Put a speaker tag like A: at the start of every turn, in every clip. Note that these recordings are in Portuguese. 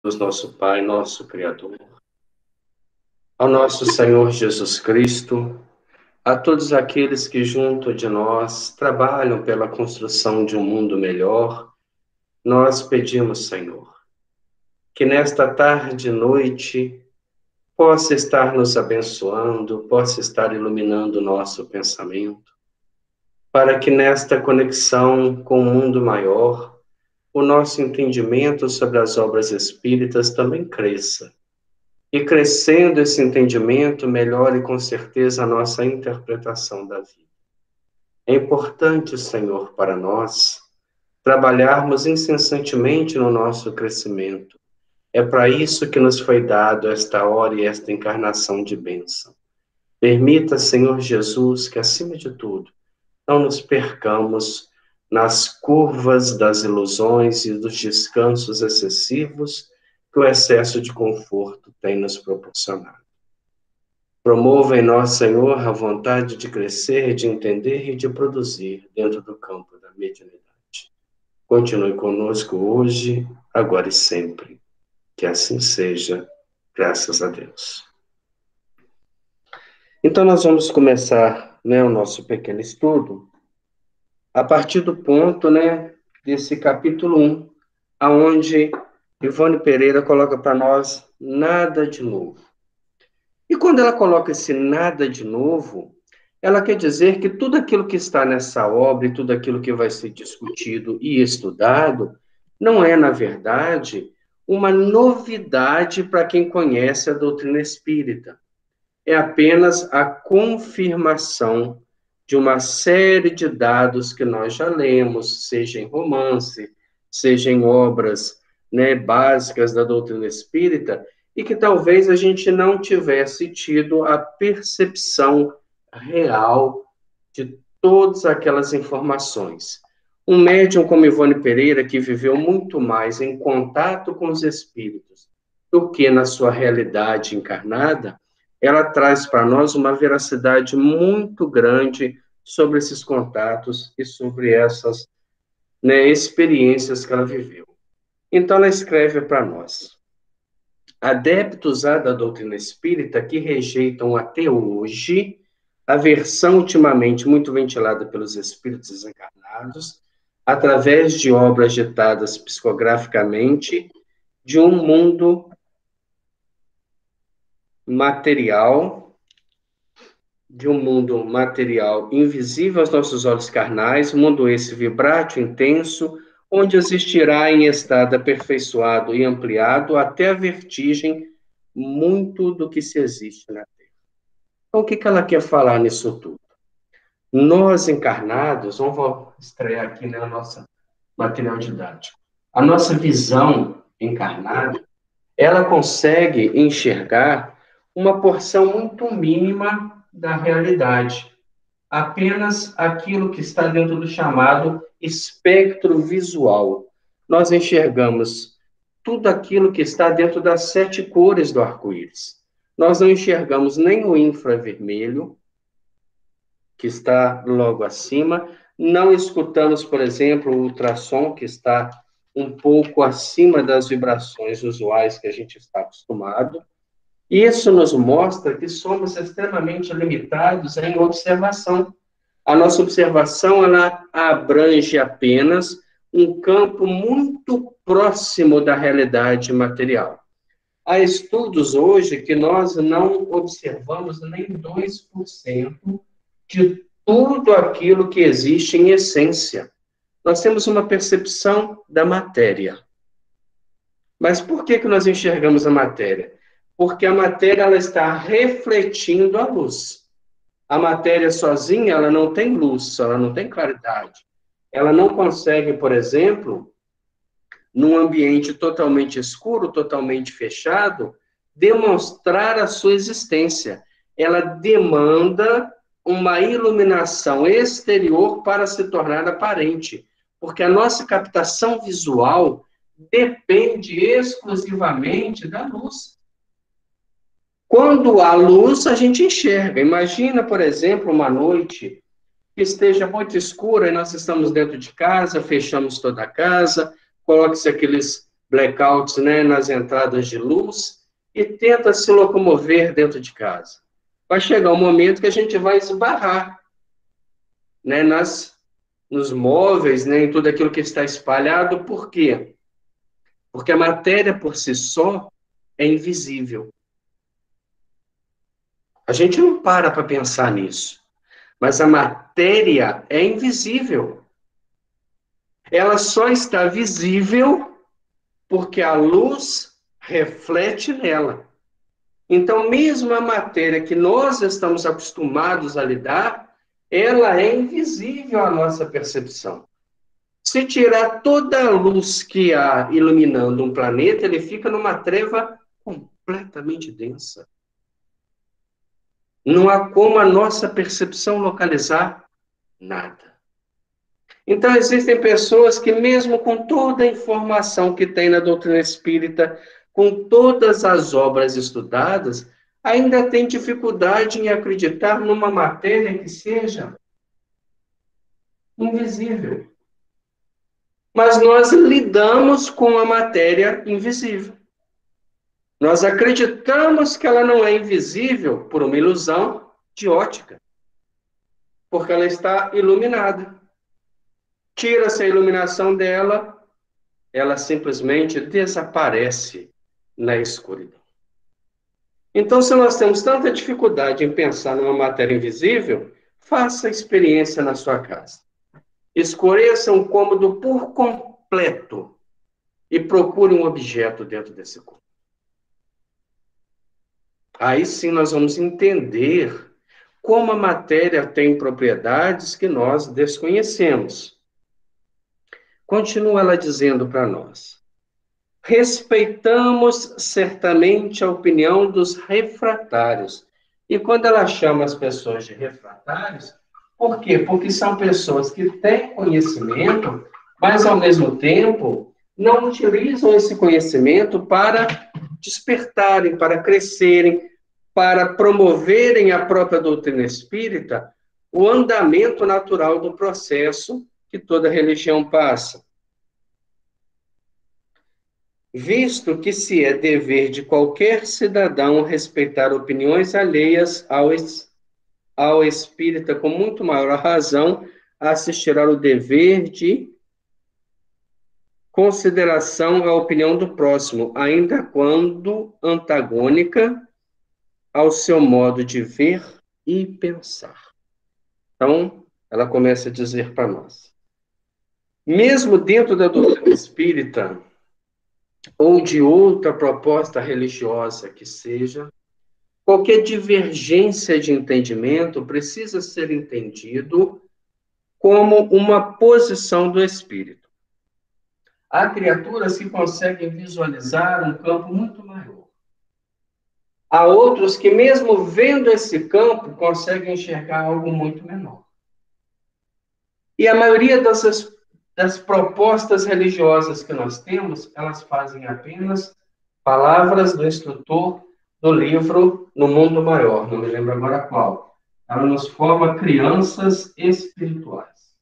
A: Deus, nosso Pai, nosso Criador, ao nosso Senhor Jesus Cristo, a todos aqueles que junto de nós trabalham pela construção de um mundo melhor, nós pedimos, Senhor, que nesta tarde e noite possa estar nos abençoando, possa estar iluminando o nosso pensamento, para que nesta conexão com o mundo maior, o nosso entendimento sobre as obras espíritas também cresça. E crescendo esse entendimento, melhore com certeza a nossa interpretação da vida. É importante, Senhor, para nós, trabalharmos incessantemente no nosso crescimento. É para isso que nos foi dado esta hora e esta encarnação de bênção. Permita, Senhor Jesus, que, acima de tudo, não nos percamos nas curvas das ilusões e dos descansos excessivos que o excesso de conforto tem nos proporcionado. Promova em nós, Senhor, a vontade de crescer, de entender e de produzir dentro do campo da mediunidade. Continue conosco hoje, agora e sempre. Que assim seja, graças a Deus. Então, nós vamos começar, o nosso pequeno estudo a partir do ponto, desse capítulo 1, aonde Ivone Pereira coloca para nós nada de novo. E quando ela coloca esse nada de novo, ela quer dizer que tudo aquilo que está nessa obra e tudo aquilo que vai ser discutido e estudado não é, na verdade, uma novidade para quem conhece a doutrina espírita. É apenas a confirmação de uma série de dados que nós já lemos, seja em romance, seja em obras, básicas da doutrina espírita, e que talvez a gente não tivesse tido a percepção real de todas aquelas informações. Um médium como Ivone Pereira, que viveu muito mais em contato com os espíritos do que na sua realidade encarnada, ela traz para nós uma veracidade muito grande sobre esses contatos e sobre essas, experiências que ela viveu. Então, ela escreve para nós: adeptos da doutrina espírita que rejeitam até hoje a versão ultimamente muito ventilada pelos espíritos desencarnados, através de obras ditadas psicograficamente, de um mundo material, invisível aos nossos olhos carnais, mundo esse vibrátil, intenso, onde existirá em estado aperfeiçoado e ampliado até a vertigem muito do que se existe na Terra. Então, o que ela quer falar nisso tudo? Nós encarnados, vamos estrear aqui na nossa material didático, a nossa visão encarnada, ela consegue enxergar uma porção muito mínima da realidade, apenas aquilo que está dentro do chamado espectro visual. Nós enxergamos tudo aquilo que está dentro das 7 cores do arco-íris. Nós não enxergamos nem o infravermelho, que está logo acima, não escutamos, por exemplo, o ultrassom, que está um pouco acima das vibrações usuais que a gente está acostumado. Isso nos mostra que somos extremamente limitados em observação. A nossa observação, ela abrange apenas um campo muito próximo da realidade material. Há estudos hoje que nós não observamos nem 2% de tudo aquilo que existe em essência. Nós temos uma percepção da matéria. Mas por que nós enxergamos a matéria? Porque a matéria ela está refletindo a luz. A matéria sozinha, ela não tem luz, ela não tem claridade. Ela não consegue, por exemplo, num ambiente totalmente escuro, totalmente fechado, demonstrar a sua existência. Ela demanda uma iluminação exterior para se tornar aparente, porque a nossa captação visual depende exclusivamente da luz. Quando há luz, a gente enxerga. Imagina, por exemplo, uma noite que esteja muito escura e nós estamos dentro de casa, fechamos toda a casa, coloque-se aqueles blackouts, né, nas entradas de luz e tenta se locomover dentro de casa. Vai chegar um momento que a gente vai esbarrar, né, nos móveis, né, em tudo aquilo que está espalhado. Por quê? Porque a matéria por si só é invisível. A gente não para pensar nisso, mas a matéria é invisível. Ela só está visível porque a luz reflete nela. Então, mesmo a matéria que nós estamos acostumados a lidar, ela é invisível à nossa percepção. Se tirar toda a luz que há iluminando um planeta, ele fica numa treva completamente densa. Não há como a nossa percepção localizar nada. Então, existem pessoas que, mesmo com toda a informação que tem na doutrina espírita, com todas as obras estudadas, ainda têm dificuldade em acreditar numa matéria que seja invisível. Mas nós lidamos com a matéria invisível. Nós acreditamos que ela não é invisível por uma ilusão de ótica, porque ela está iluminada. Tira-se a iluminação dela, ela simplesmente desaparece na escuridão. Então, se nós temos tanta dificuldade em pensar numa matéria invisível, faça a experiência na sua casa. Escureça um cômodo por completo e procure um objeto dentro desse cômodo. Aí sim nós vamos entender como a matéria tem propriedades que nós desconhecemos. Continua ela dizendo para nós: respeitamos certamente a opinião dos refratários. E quando ela chama as pessoas de refratários, por quê? Porque são pessoas que têm conhecimento, mas ao mesmo tempo não utilizam esse conhecimento para despertarem, para crescerem, para promoverem a própria doutrina espírita, o andamento natural do processo que toda religião passa. Visto que se é dever de qualquer cidadão respeitar opiniões alheias ao espírita, com muito maior razão, assistirá o dever de consideração à opinião do próximo, ainda quando antagônica ao seu modo de ver e pensar. Então, ela começa a dizer para nós: mesmo dentro da doutrina espírita, ou de outra proposta religiosa que seja, qualquer divergência de entendimento precisa ser entendido como uma posição do espírito. Há criaturas que conseguem visualizar um campo muito maior. Há outros que, mesmo vendo esse campo, conseguem enxergar algo muito menor. E a maioria das propostas religiosas que nós temos, elas fazem apenas palavras do instrutor do livro No Mundo Maior, não me lembro agora qual. Ela nos forma crianças espirituais.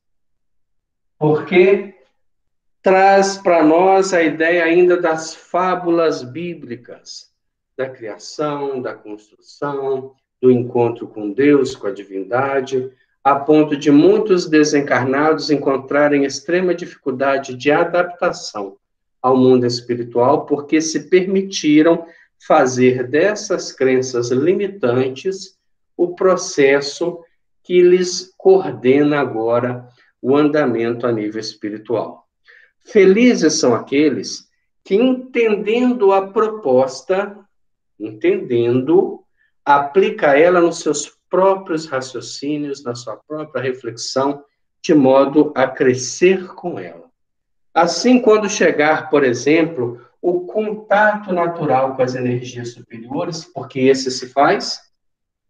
A: Porque traz para nós a ideia ainda das fábulas bíblicas, da criação, da construção, do encontro com Deus, com a divindade, a ponto de muitos desencarnados encontrarem extrema dificuldade de adaptação ao mundo espiritual, porque se permitiram fazer dessas crenças limitantes o processo que lhes coordena agora o andamento a nível espiritual. Felizes são aqueles que, entendendo a proposta, aplica ela nos seus próprios raciocínios, na sua própria reflexão, de modo a crescer com ela. Assim, quando chegar, por exemplo, o contato natural com as energias superiores, porque esse se faz,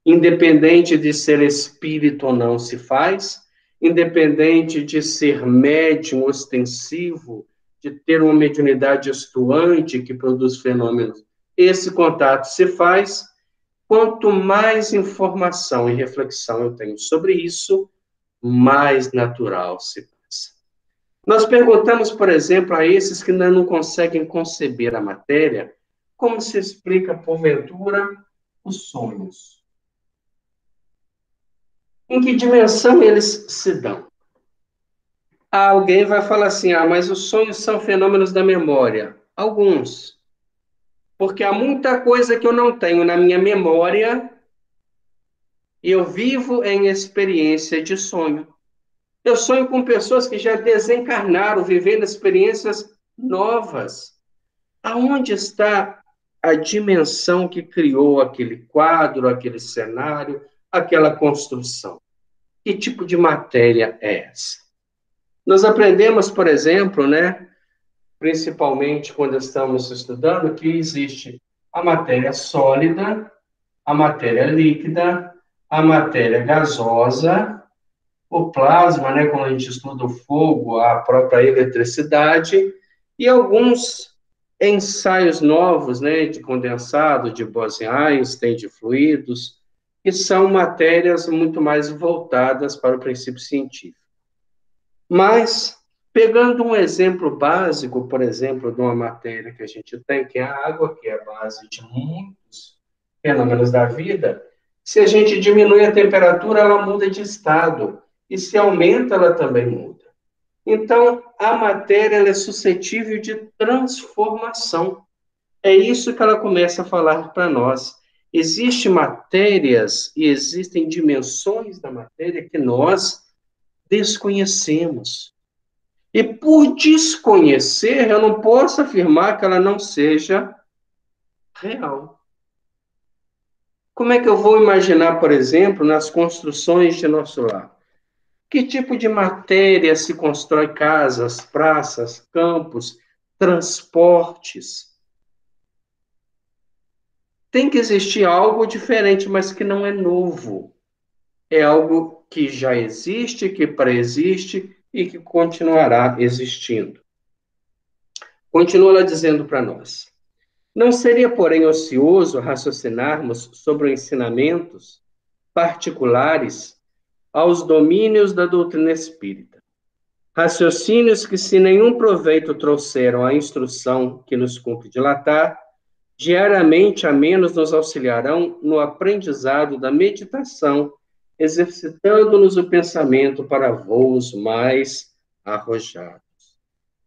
A: independente de ser espírito ou não se faz, independente de ser médium ostensivo, de ter uma mediunidade estuante que produz fenômenos, esse contato se faz. Quanto mais informação e reflexão eu tenho sobre isso, mais natural se passa. Nós perguntamos, por exemplo, a esses que ainda não conseguem conceber a matéria, como se explica, porventura, os sonhos? Em que dimensão eles se dão? Alguém vai falar assim: ah, mas os sonhos são fenômenos da memória. Alguns. Porque há muita coisa que eu não tenho na minha memória e eu vivo em experiência de sonho. Eu sonho com pessoas que já desencarnaram, vivendo experiências novas. Aonde está a dimensão que criou aquele quadro, aquele cenário, aquela construção? Que tipo de matéria é essa? Nós aprendemos, por exemplo, né, principalmente quando estamos estudando, que existe a matéria sólida, a matéria líquida, a matéria gasosa, o plasma, né, quando a gente estuda o fogo, a própria eletricidade, e alguns ensaios novos, né, de condensado, de Bose-Einstein, de fluidos, que são matérias muito mais voltadas para o princípio científico. Mas, pegando um exemplo básico, por exemplo, de uma matéria que a gente tem, que é a água, que é a base de muitos fenômenos da vida, se a gente diminui a temperatura, ela muda de estado. E se aumenta, ela também muda. Então, a matéria ela é suscetível de transformação. É isso que ela começa a falar para nós. Existem matérias e existem dimensões da matéria que nós desconhecemos. E por desconhecer, eu não posso afirmar que ela não seja real. Como é que eu vou imaginar, por exemplo, nas construções de nosso lar? Que tipo de matéria se constrói casas, praças, campos, transportes? Tem que existir algo diferente, mas que não é novo. É algo que já existe, que preexiste e que continuará existindo. Continua ela dizendo para nós: não seria, porém, ocioso raciocinarmos sobre ensinamentos particulares aos domínios da doutrina espírita. Raciocínios que, se nenhum proveito trouxeram à instrução que nos cumpre dilatar, diariamente a menos nos auxiliarão no aprendizado da meditação, exercitando-nos o pensamento para voos mais arrojados.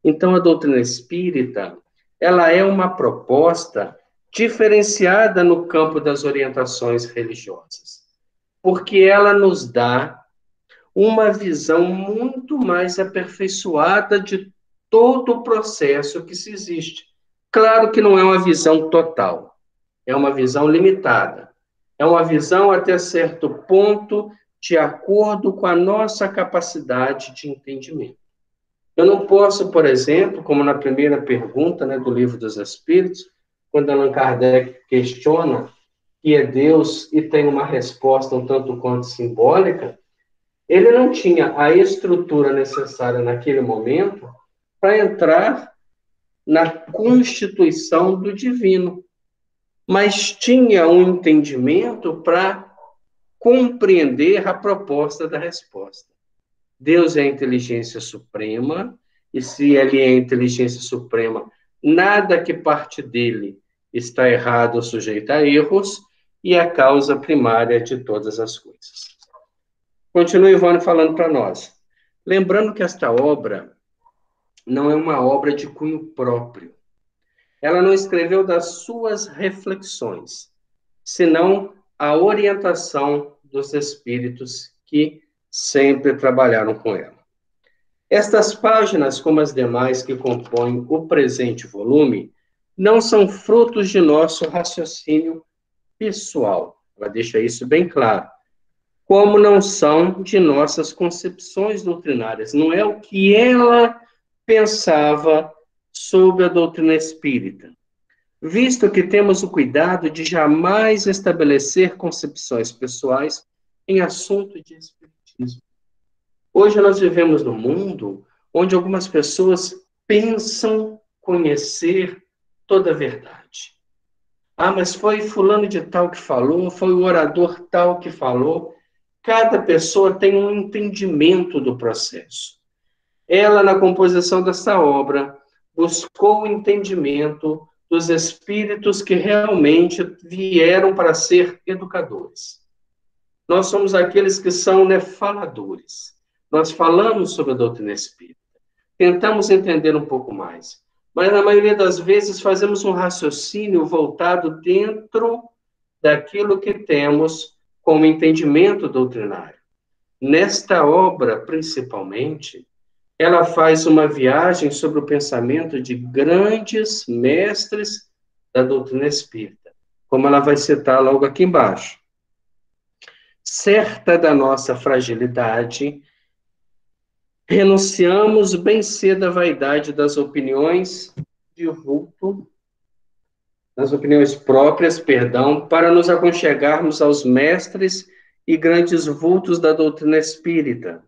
A: Então, a doutrina espírita, ela é uma proposta diferenciada no campo das orientações religiosas, porque ela nos dá uma visão muito mais aperfeiçoada de todo o processo que se existe. Claro que não é uma visão total, é uma visão limitada, é uma visão até certo ponto de acordo com a nossa capacidade de entendimento. Eu não posso, por exemplo, como na primeira pergunta, né, do Livro dos Espíritos, quando Allan Kardec questiona que é Deus e tem uma resposta um tanto quanto simbólica, ele não tinha a estrutura necessária naquele momento para entrar na constituição do divino, mas tinha um entendimento para compreender a proposta da resposta. Deus é a inteligência suprema, e se ele é a inteligência suprema, nada que parte dele está errado ou sujeito a erros, e é a causa primária de todas as coisas. Continua Ivone falando para nós. Lembrando que esta obra não é uma obra de cunho próprio. Ela não escreveu das suas reflexões, senão a orientação dos espíritos que sempre trabalharam com ela. Estas páginas, como as demais que compõem o presente volume, não são frutos de nosso raciocínio pessoal. Ela deixa isso bem claro. Como não são de nossas concepções doutrinárias. Não é o que ela pensava sobre a doutrina espírita. Visto que temos o cuidado de jamais estabelecer concepções pessoais em assunto de espiritismo. Hoje nós vivemos num mundo onde algumas pessoas pensam conhecer toda a verdade. Ah, mas foi fulano de tal que falou, foi o orador tal que falou. Cada pessoa tem um entendimento do processo. Ela, na composição dessa obra, buscou o entendimento dos espíritos que realmente vieram para ser educadores. Nós somos aqueles que são, né, faladores. Nós falamos sobre a doutrina espírita, tentamos entender um pouco mais, mas na maioria das vezes fazemos um raciocínio voltado dentro daquilo que temos como entendimento doutrinário. Nesta obra, principalmente, ela faz uma viagem sobre o pensamento de grandes mestres da doutrina espírita, como ela vai citar logo aqui embaixo. Certa da nossa fragilidade, renunciamos bem cedo à vaidade das opiniões de vulto, das opiniões próprias, perdão, para nos aconchegarmos aos mestres e grandes vultos da doutrina espírita.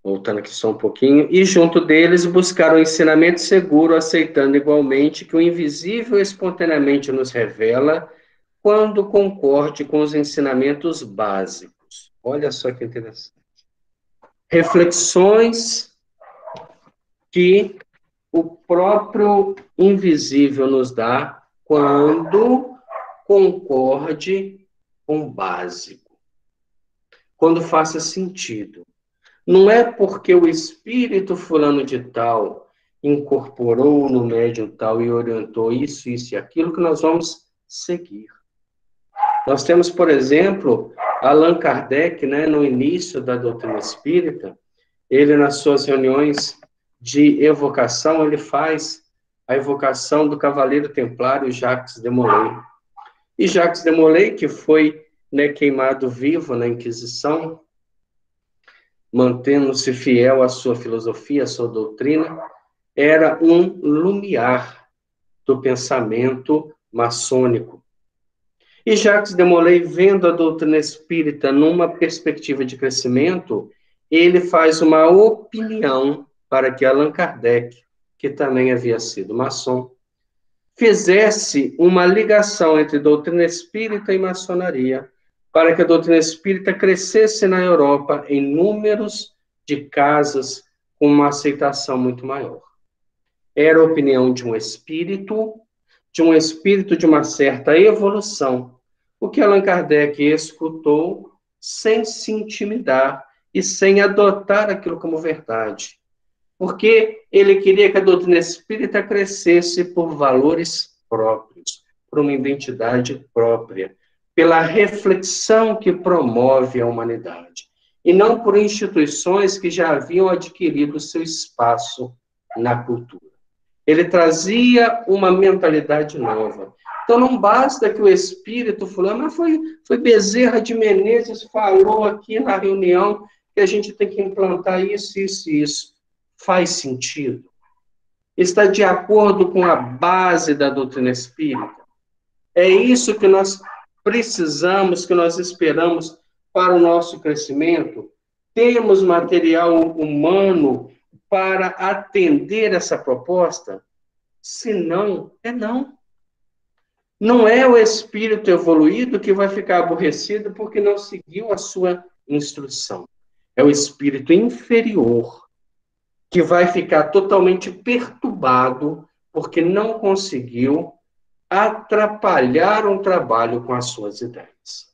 A: Voltando aqui só um pouquinho, e junto deles buscar o ensinamento seguro, aceitando igualmente que o invisível espontaneamente nos revela quando concorde com os ensinamentos básicos. Olha só que interessante. Reflexões que o próprio invisível nos dá quando concorde com o básico, quando faça sentido. Não é porque o espírito fulano de tal incorporou no médium tal e orientou isso, isso e aquilo que nós vamos seguir. Nós temos, por exemplo, Allan Kardec, né, no início da doutrina espírita, ele nas suas reuniões de evocação, ele faz a evocação do cavaleiro templário Jacques de Molay. E Jacques de Molay, que foi, né, queimado vivo na Inquisição, mantendo-se fiel à sua filosofia, à sua doutrina, era um lumiar do pensamento maçônico. E Jacques de Molay, vendo a doutrina espírita numa perspectiva de crescimento, ele faz uma opinião para que Allan Kardec, que também havia sido maçom, fizesse uma ligação entre doutrina espírita e maçonaria, para que a doutrina espírita crescesse na Europa em números de casas com uma aceitação muito maior. Era a opinião de um espírito de uma certa evolução, o que Allan Kardec escutou sem se intimidar e sem adotar aquilo como verdade, porque ele queria que a doutrina espírita crescesse por valores próprios, por uma identidade própria, pela reflexão que promove a humanidade, e não por instituições que já haviam adquirido seu espaço na cultura. Ele trazia uma mentalidade nova. Então, não basta que o espírito fulano, mas foi Bezerra de Menezes, falou aqui na reunião que a gente tem que implantar isso, isso e isso. Faz sentido? Está de acordo com a base da doutrina espírita? É isso que nós precisamos, que nós esperamos para o nosso crescimento? Temos material humano para atender essa proposta? Se não, é não. Não é o espírito evoluído que vai ficar aborrecido porque não seguiu a sua instrução. É o espírito inferior que vai ficar totalmente perturbado porque não conseguiu atrapalhar um trabalho com as suas ideias.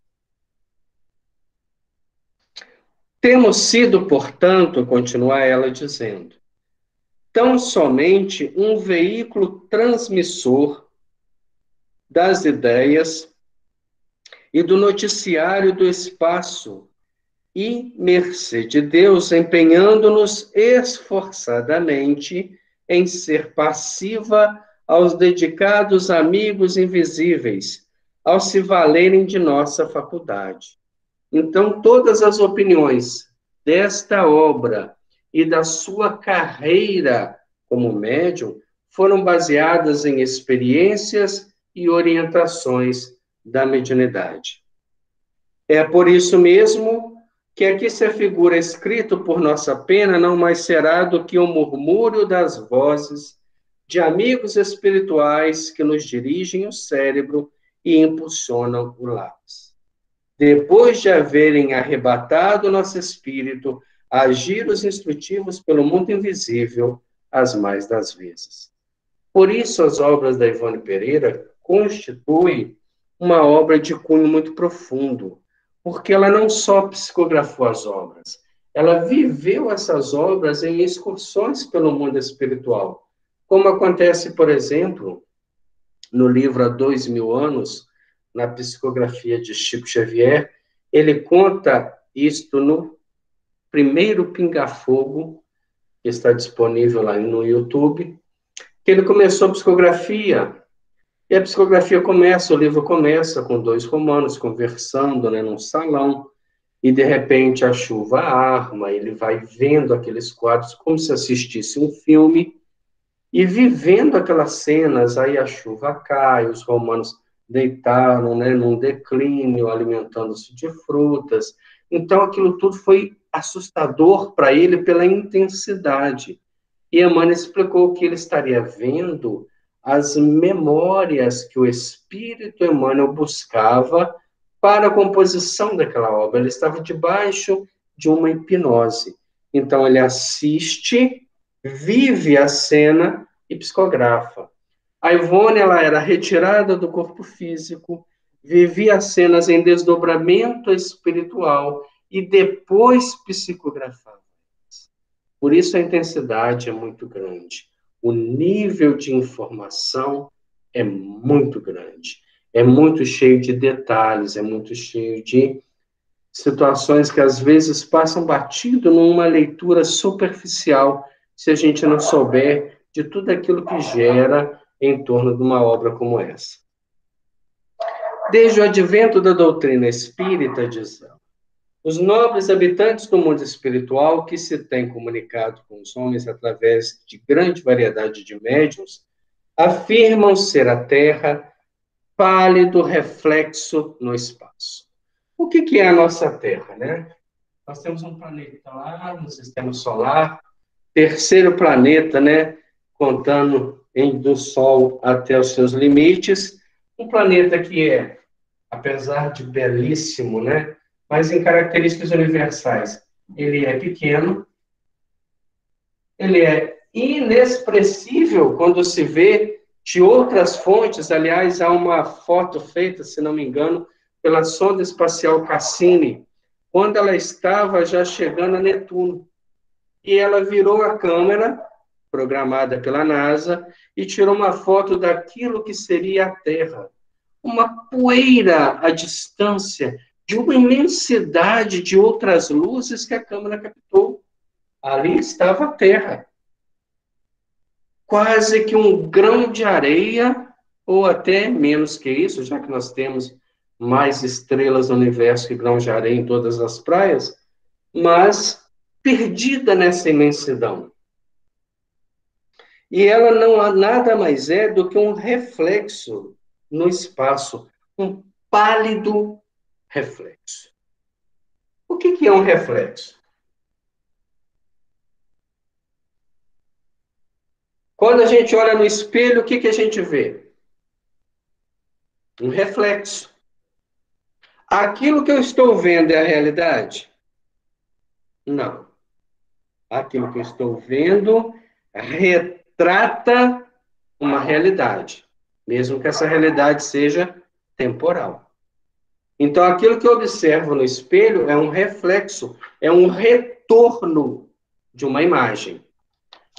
A: Temos sido, portanto, continua ela dizendo, tão somente um veículo transmissor das ideias e do noticiário do espaço, e, mercê de Deus, empenhando-nos esforçadamente em ser passiva aos dedicados amigos invisíveis, ao se valerem de nossa faculdade. Então, todas as opiniões desta obra e da sua carreira como médium foram baseadas em experiências e orientações da mediunidade. É por isso mesmo que aqui se afigura escrito por nossa pena não mais será do que o murmúrio das vozes de amigos espirituais que nos dirigem o cérebro e impulsionam o lápis. depois de haverem arrebatado nosso espírito, agir os instrutivos pelo mundo invisível, as mais das vezes. Por isso, as obras da Ivone Pereira constituem uma obra de cunho muito profundo, porque ela não só psicografou as obras, ela viveu essas obras em excursões pelo mundo espiritual, como acontece, por exemplo, no livro Há 2000 Anos, na psicografia de Chico Xavier, ele conta isto no primeiro Pinga Fogo, que está disponível lá no YouTube, que ele começou a psicografia, e a psicografia começa, o livro começa com dois romanos conversando, né, num salão, e de repente a chuva arma, ele vai vendo aqueles quadros como se assistisse um filme, e vivendo aquelas cenas, aí a chuva cai, os romanos deitaram, né, num declínio, alimentando-se de frutas. Então, aquilo tudo foi assustador para ele pela intensidade. E Emmanuel explicou que ele estaria vendo as memórias que o espírito Emmanuel buscava para a composição daquela obra. Ele estava debaixo de uma hipnose. Então, ele assiste, vive a cena e psicografa. A Ivone, ela era retirada do corpo físico, vivia as cenas em desdobramento espiritual e depois psicografava. Por isso a intensidade é muito grande. O nível de informação é muito grande. É muito cheio de detalhes, é muito cheio de situações que às vezes passam batido numa leitura superficial, se a gente não souber de tudo aquilo que gera em torno de uma obra como essa. Desde o advento da doutrina espírita, diz ela, os nobres habitantes do mundo espiritual que se têm comunicado com os homens através de grande variedade de médiuns afirmam ser a Terra pálido reflexo no espaço. O que é a nossa Terra, né? Nós temos um planeta lá no sistema solar, terceiro planeta, né? Contando do Sol até os seus limites, um planeta que é, apesar de belíssimo, né? Mas em características universais, ele é pequeno, ele é inexpressível quando se vê de outras fontes. Aliás, há uma foto feita, se não me engano, pela sonda espacial Cassini, quando ela estava já chegando a Netuno. E ela virou a câmera, programada pela NASA, e tirou uma foto daquilo que seria a Terra. Uma poeira à distância, de uma imensidade de outras luzes que a câmera captou. Ali estava a Terra. Quase que um grão de areia, ou até menos que isso, já que nós temos mais estrelas no universo que grãos de areia em todas as praias, mas perdida nessa imensidão. E ela não nada mais é do que um reflexo no espaço, um pálido reflexo. O que é um reflexo? Quando a gente olha no espelho, o que a gente vê? Um reflexo. Aquilo que eu estou vendo é a realidade? Não. Aquilo que eu estou vendo retrata uma realidade, mesmo que essa realidade seja temporal. Então, aquilo que eu observo no espelho é um reflexo, é um retorno de uma imagem.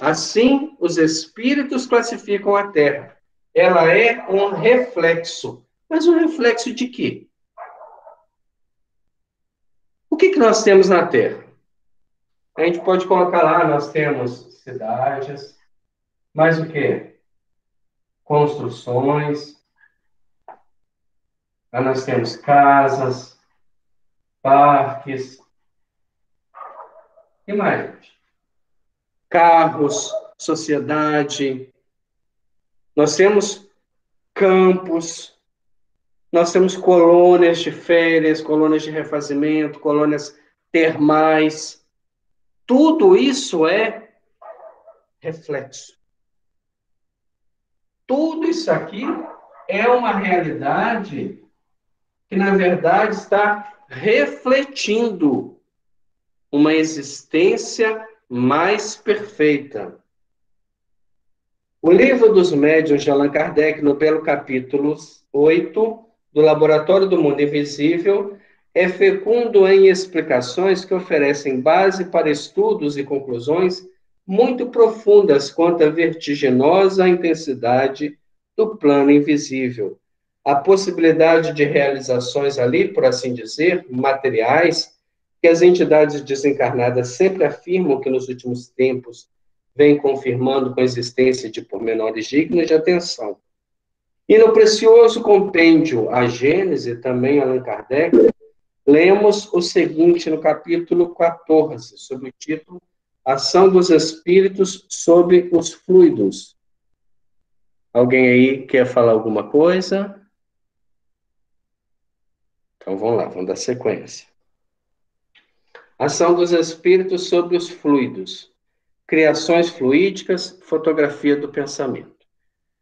A: Assim, os espíritos classificam a Terra. Ela é um reflexo. Mas um reflexo de quê? O que nós temos na Terra? A gente pode colocar lá, nós temos cidades, mais o quê? Construções, lá nós temos casas, parques, e mais? Carros, sociedade, nós temos campos, nós temos colônias de férias, colônias de refazimento, colônias termais. Tudo isso é reflexo. Tudo isso aqui é uma realidade que, na verdade, está refletindo uma existência mais perfeita. O Livro dos Médiuns de Allan Kardec, no belo capítulo 8, do Laboratório do Mundo Invisível, é fecundo em explicações que oferecem base para estudos e conclusões muito profundas quanto à vertiginosa intensidade do plano invisível. A possibilidade de realizações ali, por assim dizer, materiais, que as entidades desencarnadas sempre afirmam que nos últimos tempos vem confirmando com a existência de pormenores dignos de atenção. E no precioso compêndio A Gênese, também Allan Kardec, lemos o seguinte no capítulo 14, sob o título Ação dos Espíritos sobre os Fluidos. Alguém aí quer falar alguma coisa? Então vamos lá, vamos dar sequência. Ação dos Espíritos sobre os Fluidos. Criações fluídicas, fotografia do pensamento.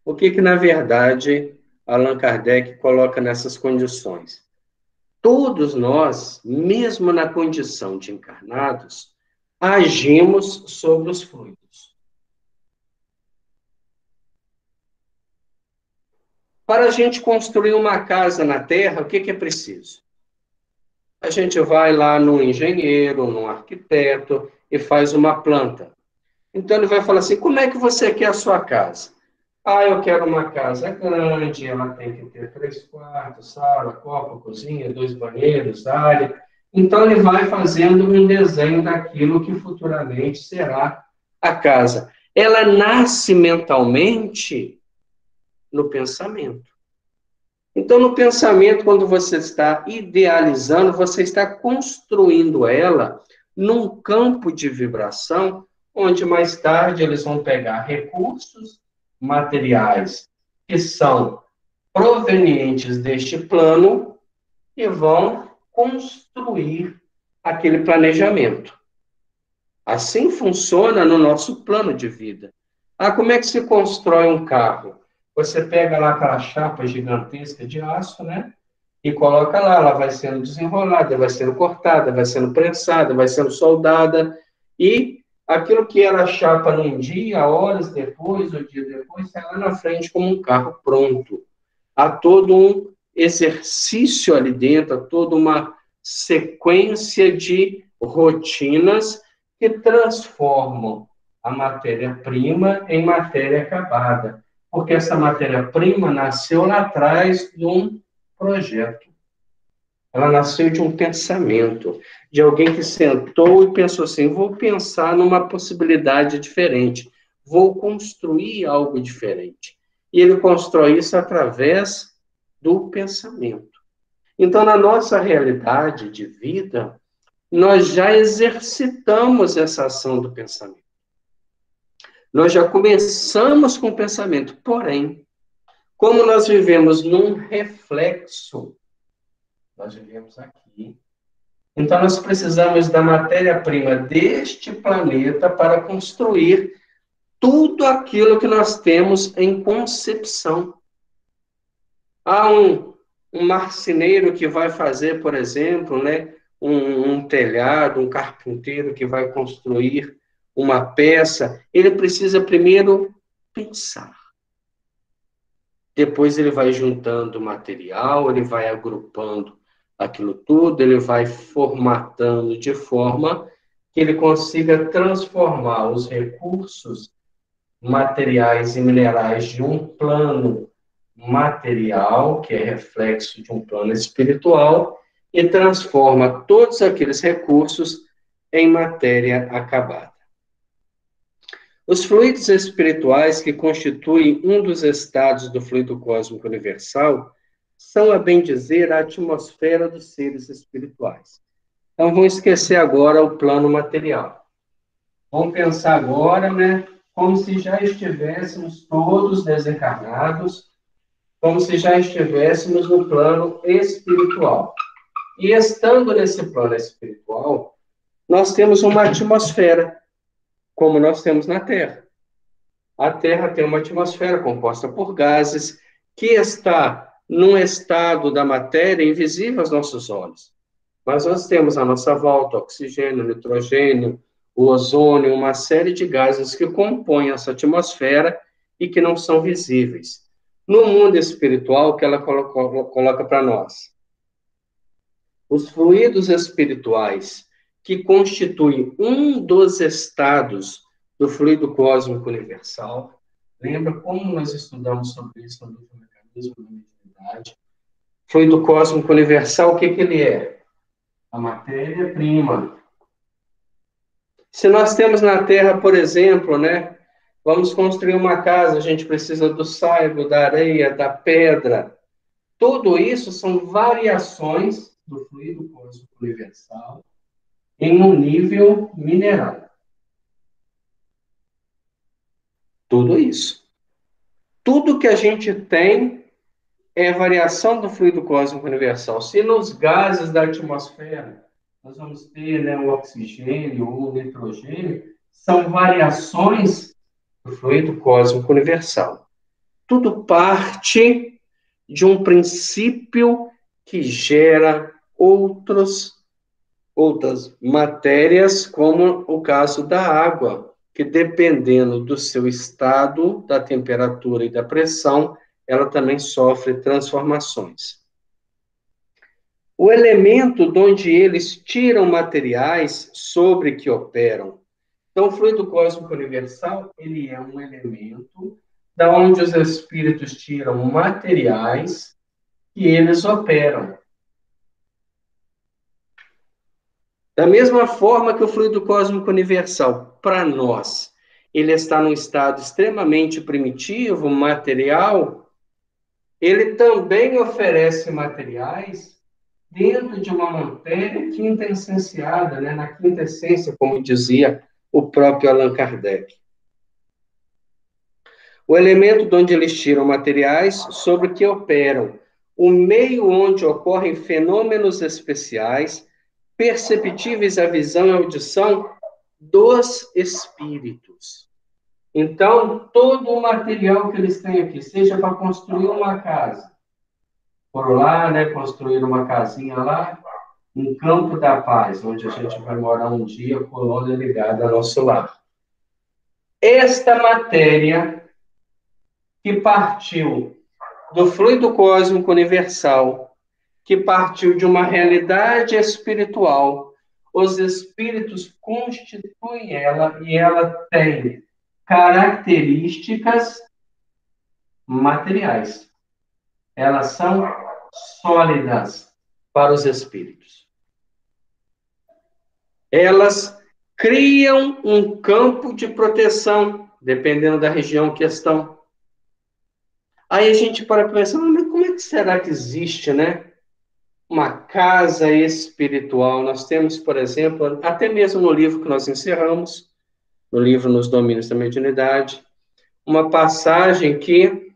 A: O que na verdade, Allan Kardec coloca nessas condições? Todos nós, mesmo na condição de encarnados, agimos sobre os fluidos. Para a gente construir uma casa na Terra, o que é preciso? A gente vai lá num engenheiro, num arquiteto e faz uma planta. Então ele vai falar assim, como é que você quer a sua casa? Ah, eu quero uma casa grande, ela tem que ter 3 quartos, sala, copa, cozinha, 2 banheiros, área. Então, ele vai fazendo um desenho daquilo que futuramente será a casa. Ela nasce mentalmente no pensamento. Então, no pensamento, quando você está idealizando, você está construindo ela num campo de vibração, onde mais tarde eles vão pegar recursos materiais que são provenientes deste plano e vão construir aquele planejamento. Assim funciona no nosso plano de vida. Ah, como é que se constrói um carro? Você pega lá aquela chapa gigantesca de aço, né? E coloca lá, ela vai sendo desenrolada, vai sendo cortada, vai sendo prensada, vai sendo soldada, e aquilo que era chapa num dia, horas depois, ou dia depois, sai lá na frente como um carro pronto. Há todo um exercício ali dentro, há toda uma sequência de rotinas que transformam a matéria-prima em matéria acabada, porque essa matéria-prima nasceu lá atrás de um projeto. Ela nasceu de um pensamento, de alguém que sentou e pensou assim, vou pensar numa possibilidade diferente, vou construir algo diferente. E ele constrói isso através do pensamento. Então, na nossa realidade de vida, nós já exercitamos essa ação do pensamento. Nós já começamos com o pensamento, porém, como nós vivemos num reflexo, nós vivemos aqui, então nós precisamos da matéria-prima deste planeta para construir tudo aquilo que nós temos em concepção. Há um marceneiro que vai fazer, por exemplo, né, um telhado, um carpinteiro que vai construir uma peça, ele precisa primeiro pensar. Depois ele vai juntando material, ele vai agrupando aquilo tudo, ele vai formatando de forma que ele consiga transformar os recursos materiais e minerais de um plano material, que é reflexo de um plano espiritual, e transforma todos aqueles recursos em matéria acabada. Os fluidos espirituais, que constituem um dos estados do fluido cósmico universal, são, a bem dizer, a atmosfera dos seres espirituais. Então, vamos esquecer agora o plano material. Vamos pensar agora, né, como se já estivéssemos todos desencarnados, como se já estivéssemos no plano espiritual. E estando nesse plano espiritual, nós temos uma atmosfera, como nós temos na Terra. A Terra tem uma atmosfera composta por gases que está num estado da matéria invisível aos nossos olhos. Mas nós temos à nossa volta oxigênio, nitrogênio, o ozônio, uma série de gases que compõem essa atmosfera e que não são visíveis. No mundo espiritual, o que ela coloca para nós? Os fluidos espirituais, que constituem um dos estados do fluido cósmico universal. Lembra como nós estudamos sobre isso no mecanismo da mediunidade? Fluido cósmico universal, o que ele é? A matéria-prima. Se nós temos na Terra, por exemplo, né, vamos construir uma casa, a gente precisa do saigo, da areia, da pedra. Tudo isso são variações do fluido cósmico universal em um nível mineral. Tudo isso. Tudo que a gente tem é variação do fluido cósmico universal. Se nos gases da atmosfera nós vamos ter, né, o oxigênio ou o nitrogênio, são variações do fluido cósmico universal. Tudo parte de um princípio que gera outras matérias, como o caso da água, que dependendo do seu estado, da temperatura e da pressão, ela também sofre transformações. O elemento de onde eles tiram materiais sobre que operam. Então, o fluido cósmico universal, ele é um elemento da onde os espíritos tiram materiais que eles operam. Da mesma forma que o fluido cósmico universal, para nós, ele está num estado extremamente primitivo, material, ele também oferece materiais dentro de uma matéria quinta essenciada, né? Na quinta essência, como dizia o próprio Allan Kardec. O elemento de onde eles tiram materiais sobre que operam, o meio onde ocorrem fenômenos especiais, perceptíveis à visão e audição dos espíritos. Então, todo o material que eles têm aqui, seja para construir uma casa, por lá, né, construir uma casinha lá, em Campo da Paz, onde a gente vai morar um dia, colônia ligada ao nosso lar. Esta matéria que partiu do fluido cósmico universal, que partiu de uma realidade espiritual, os espíritos constituem ela e ela tem características materiais. Elas são sólidas para os espíritos. Elas criam um campo de proteção, dependendo da região que estão. Aí a gente para pensar, mas como é que será que existe, né? Uma casa espiritual. Nós temos, por exemplo, até mesmo no livro que nós encerramos, no livro Nos Domínios da Mediunidade, uma passagem que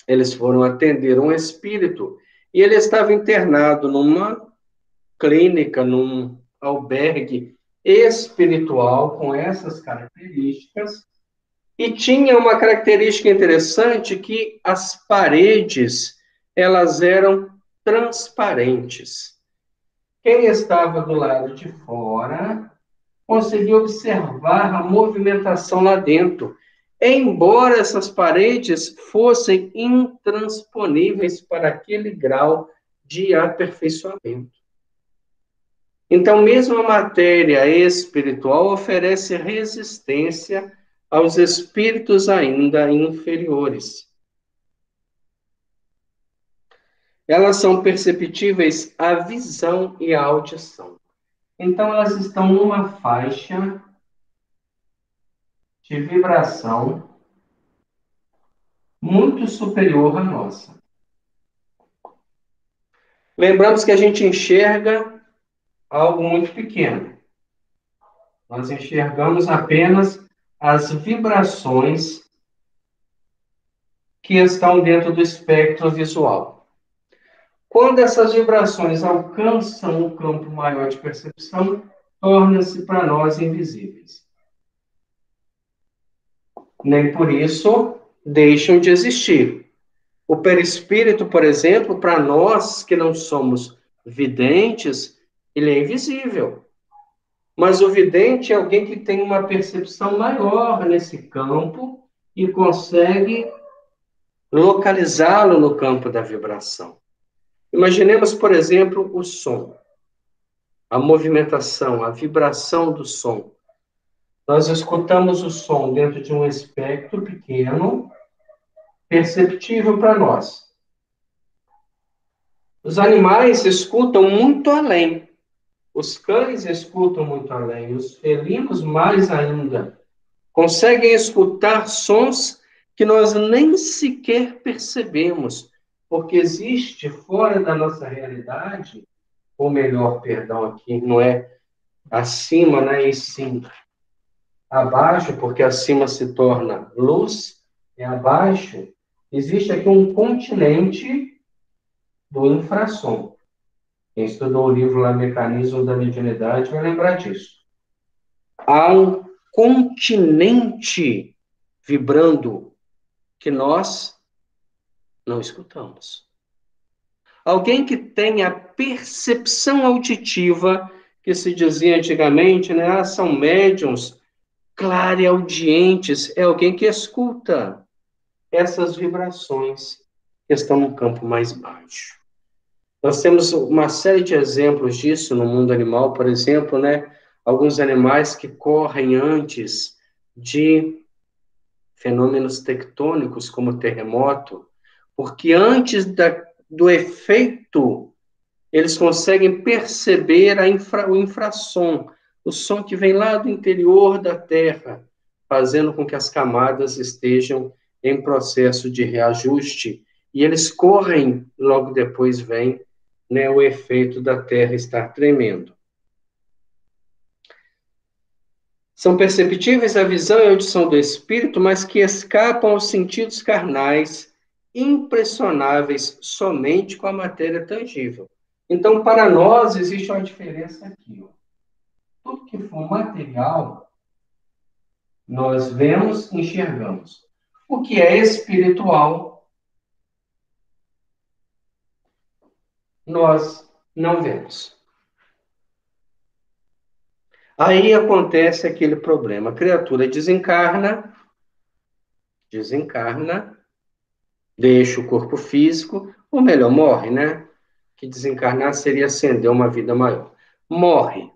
A: eles foram atender um espírito e ele estava internado numa clínica, num albergue espiritual com essas características e tinha uma característica interessante que as paredes, elas eram transparentes. Quem estava do lado de fora conseguia observar a movimentação lá dentro, embora essas paredes fossem intransponíveis para aquele grau de aperfeiçoamento. Então, mesmo a matéria espiritual oferece resistência aos espíritos ainda inferiores. Elas são perceptíveis à visão e à audição. Então, elas estão numa faixa de vibração muito superior à nossa. Lembramos que a gente enxerga algo muito pequeno. Nós enxergamos apenas as vibrações que estão dentro do espectro visual. Quando essas vibrações alcançam um campo maior de percepção, tornam-se para nós invisíveis. Nem por isso deixam de existir. O perispírito, por exemplo, para nós que não somos videntes, Ele é invisível. Mas o vidente é alguém que tem uma percepção maior nesse campo e consegue localizá-lo no campo da vibração. Imaginemos, por exemplo, o som, a movimentação, a vibração do som. Nós escutamos o som dentro de um espectro pequeno, perceptível para nós. Os animais escutam muito além. Os cães escutam muito além. Os felinos mais ainda. Conseguem escutar sons que nós nem sequer percebemos, porque existe fora da nossa realidade, ou melhor, perdão, aqui não é acima, né, e sim abaixo, porque acima se torna luz, é abaixo, existe aqui um continente do infrassom. Quem estudou o livro lá, Mecanismo da Mediunidade, vai lembrar disso. Há um continente vibrando que nós não escutamos. Alguém que tem a percepção auditiva, que se dizia antigamente, né? Ah, são médiums clareaudientes, é alguém que escuta essas vibrações que estão no campo mais baixo. Nós temos uma série de exemplos disso no mundo animal, por exemplo, né? Alguns animais que correm antes de fenômenos tectônicos, como terremoto, porque antes do efeito, eles conseguem perceber o infrassom, o som que vem lá do interior da Terra, fazendo com que as camadas estejam em processo de reajuste, e eles correm, logo depois vem, né, o efeito da Terra estar tremendo. São perceptíveis a visão e a audição do espírito, mas que escapam aos sentidos carnais, impressionáveis somente com a matéria tangível. Então, para nós, existe uma diferença aqui. Ó. Tudo que for material, nós vemos, enxergamos. O que é espiritual, nós não vemos. Aí acontece aquele problema. A criatura desencarna, deixa o corpo físico, ou melhor, morre, né? Que desencarnar seria ascender uma vida maior. Morre,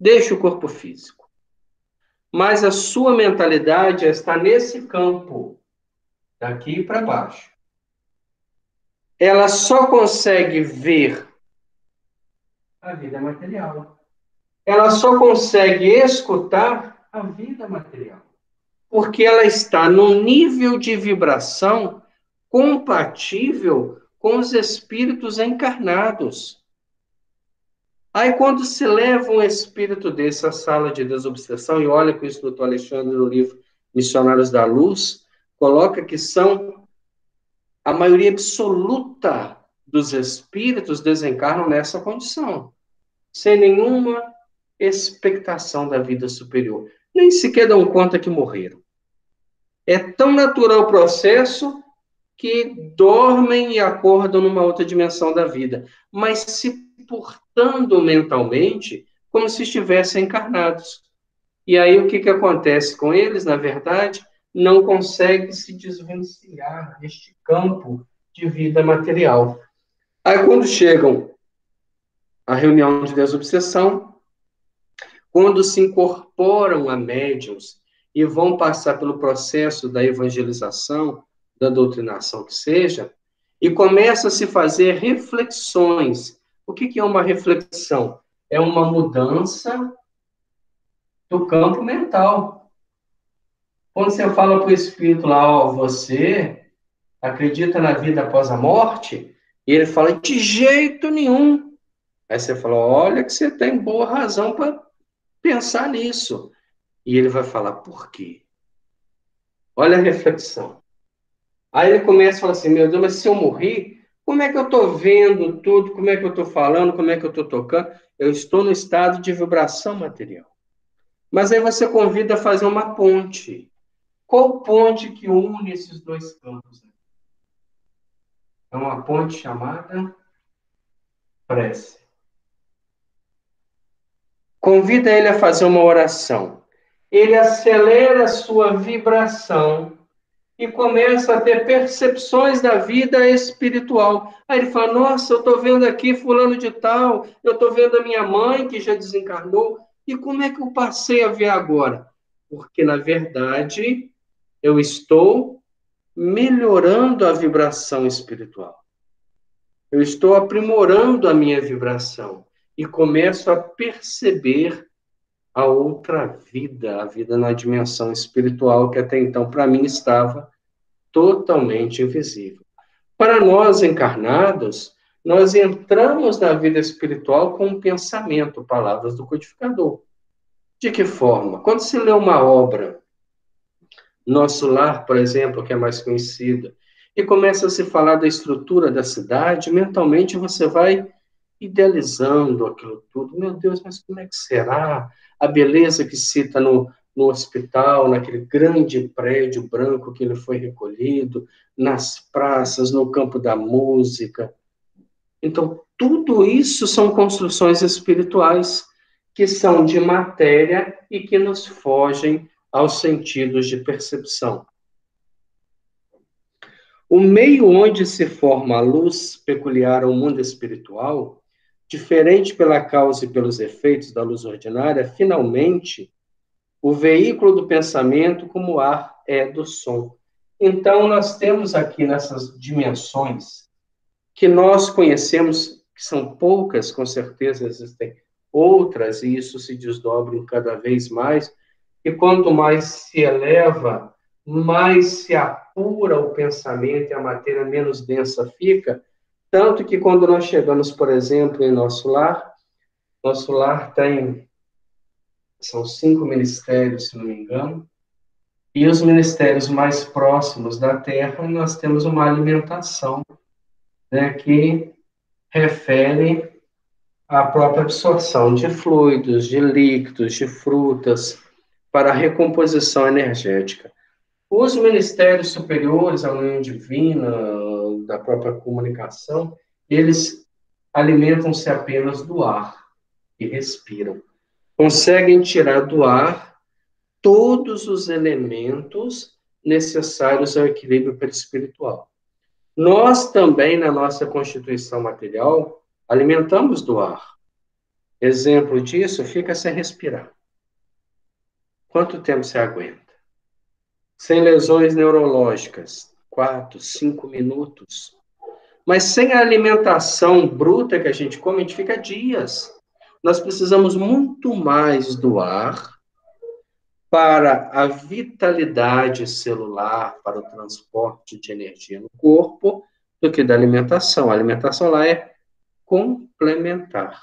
A: deixa o corpo físico. Mas a sua mentalidade está nesse campo, daqui para baixo. Ela só consegue ver a vida material. Ela só consegue escutar a vida material. Porque ela está num nível de vibração compatível com os espíritos encarnados. Aí, quando se leva um espírito desse à sala de desobsessão, e olha que o instrutor Alexandre, no livro Missionários da Luz, coloca que são a maioria absoluta dos espíritos desencarnam nessa condição, sem nenhuma expectação da vida superior. Nem sequer dão conta que morreram. É tão natural o processo que dormem e acordam numa outra dimensão da vida, mas se portando mentalmente como se estivessem encarnados. E aí o que, que acontece com eles, na verdade? Não consegue se desvencilhar deste campo de vida material. Aí quando chegam à reunião de desobsessão, quando se incorporam a médiuns e vão passar pelo processo da evangelização, da doutrinação que seja, e começa a se fazer reflexões. O que, que é uma reflexão? É uma mudança do campo mental. Quando você fala para o espírito lá, ó, você acredita na vida após a morte? E ele fala, de jeito nenhum. Aí você fala, olha que você tem boa razão para pensar nisso. E ele vai falar, por quê? Olha a reflexão. Aí ele começa a falar assim, meu Deus, mas se eu morrer, como é que eu estou vendo tudo? Como é que eu estou falando? Como é que eu estou tocando? Eu estou no estado de vibração material. Mas aí você convida a fazer uma ponte. Qual ponte que une esses dois campos? É uma ponte chamada prece. convida ele a fazer uma oração. Ele acelera a sua vibração e começa a ter percepções da vida espiritual. Aí ele fala: nossa, eu estou vendo aqui fulano de tal, eu estou vendo a minha mãe que já desencarnou, e como é que eu passei a ver agora? Porque, na verdade, eu estou melhorando a vibração espiritual. Eu estou aprimorando a minha vibração e começo a perceber a outra vida, a vida na dimensão espiritual que até então para mim estava totalmente invisível. Para nós encarnados, nós entramos na vida espiritual com um pensamento, palavras do codificador. De que forma? Quando se lê uma obra, Nosso Lar, por exemplo, que é mais conhecida, e começa a se falar da estrutura da cidade, mentalmente você vai idealizando aquilo tudo. Meu Deus, mas como é que será? A beleza que cita no hospital, naquele grande prédio branco que ele foi recolhido, nas praças, no campo da música. Então, tudo isso são construções espirituais que são de matéria e que nos fogem aos sentidos de percepção. O meio onde se forma a luz peculiar ao mundo espiritual, diferente pela causa e pelos efeitos da luz ordinária, finalmente, o veículo do pensamento como o ar é do som. Então, nós temos aqui nessas dimensões que nós conhecemos, que são poucas, com certeza existem outras, e isso se desdobra cada vez mais, e quanto mais se eleva, mais se apura o pensamento e a matéria menos densa fica, tanto que quando nós chegamos, por exemplo, em nosso lar tem, são 5 ministérios, se não me engano, e os ministérios mais próximos da Terra, nós temos uma alimentação, né, que refere à própria absorção de fluidos, de líquidos, de frutas, para a recomposição energética. Os ministérios superiores à união divina, da própria comunicação, eles alimentam-se apenas do ar e respiram. Conseguem tirar do ar todos os elementos necessários ao equilíbrio perispiritual. Nós também, na nossa constituição material, alimentamos do ar. Exemplo disso, fica sem respirar. Quanto tempo você aguenta? Sem lesões neurológicas, 4, 5 minutos. Mas sem a alimentação bruta que a gente come, a gente fica dias. Nós precisamos muito mais do ar para a vitalidade celular, para o transporte de energia no corpo, do que da alimentação. A alimentação lá é complementar.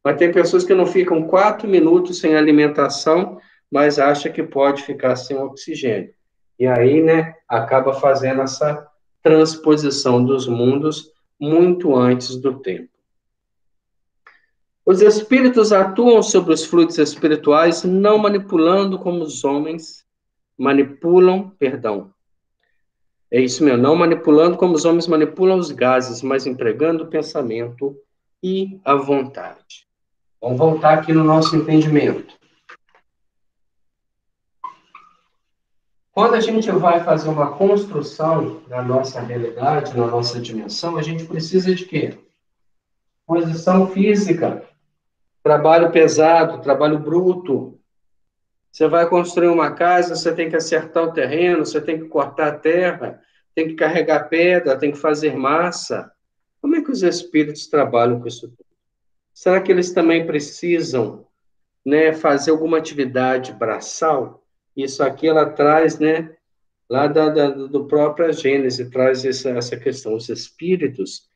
A: Mas tem pessoas que não ficam 4 minutos sem alimentação, mas acha que pode ficar sem oxigênio. E aí, né, acaba fazendo essa transposição dos mundos muito antes do tempo. Os espíritos atuam sobre os fluidos espirituais, não manipulando como os homens manipulam, perdão. É isso mesmo, não manipulando como os homens manipulam os gases, mas empregando o pensamento e a vontade. Vamos voltar aqui no nosso entendimento. Quando a gente vai fazer uma construção na nossa realidade, na nossa dimensão, a gente precisa de quê? Posição física, trabalho pesado, trabalho bruto. Você vai construir uma casa, você tem que acertar o terreno, você tem que cortar a terra, tem que carregar pedra, tem que fazer massa. Como é que os espíritos trabalham com isso tudo? Será que eles também precisam, né, fazer alguma atividade braçal? Isso aqui ela traz, né, lá do próprio Gênesis, traz essa questão. Os espíritos,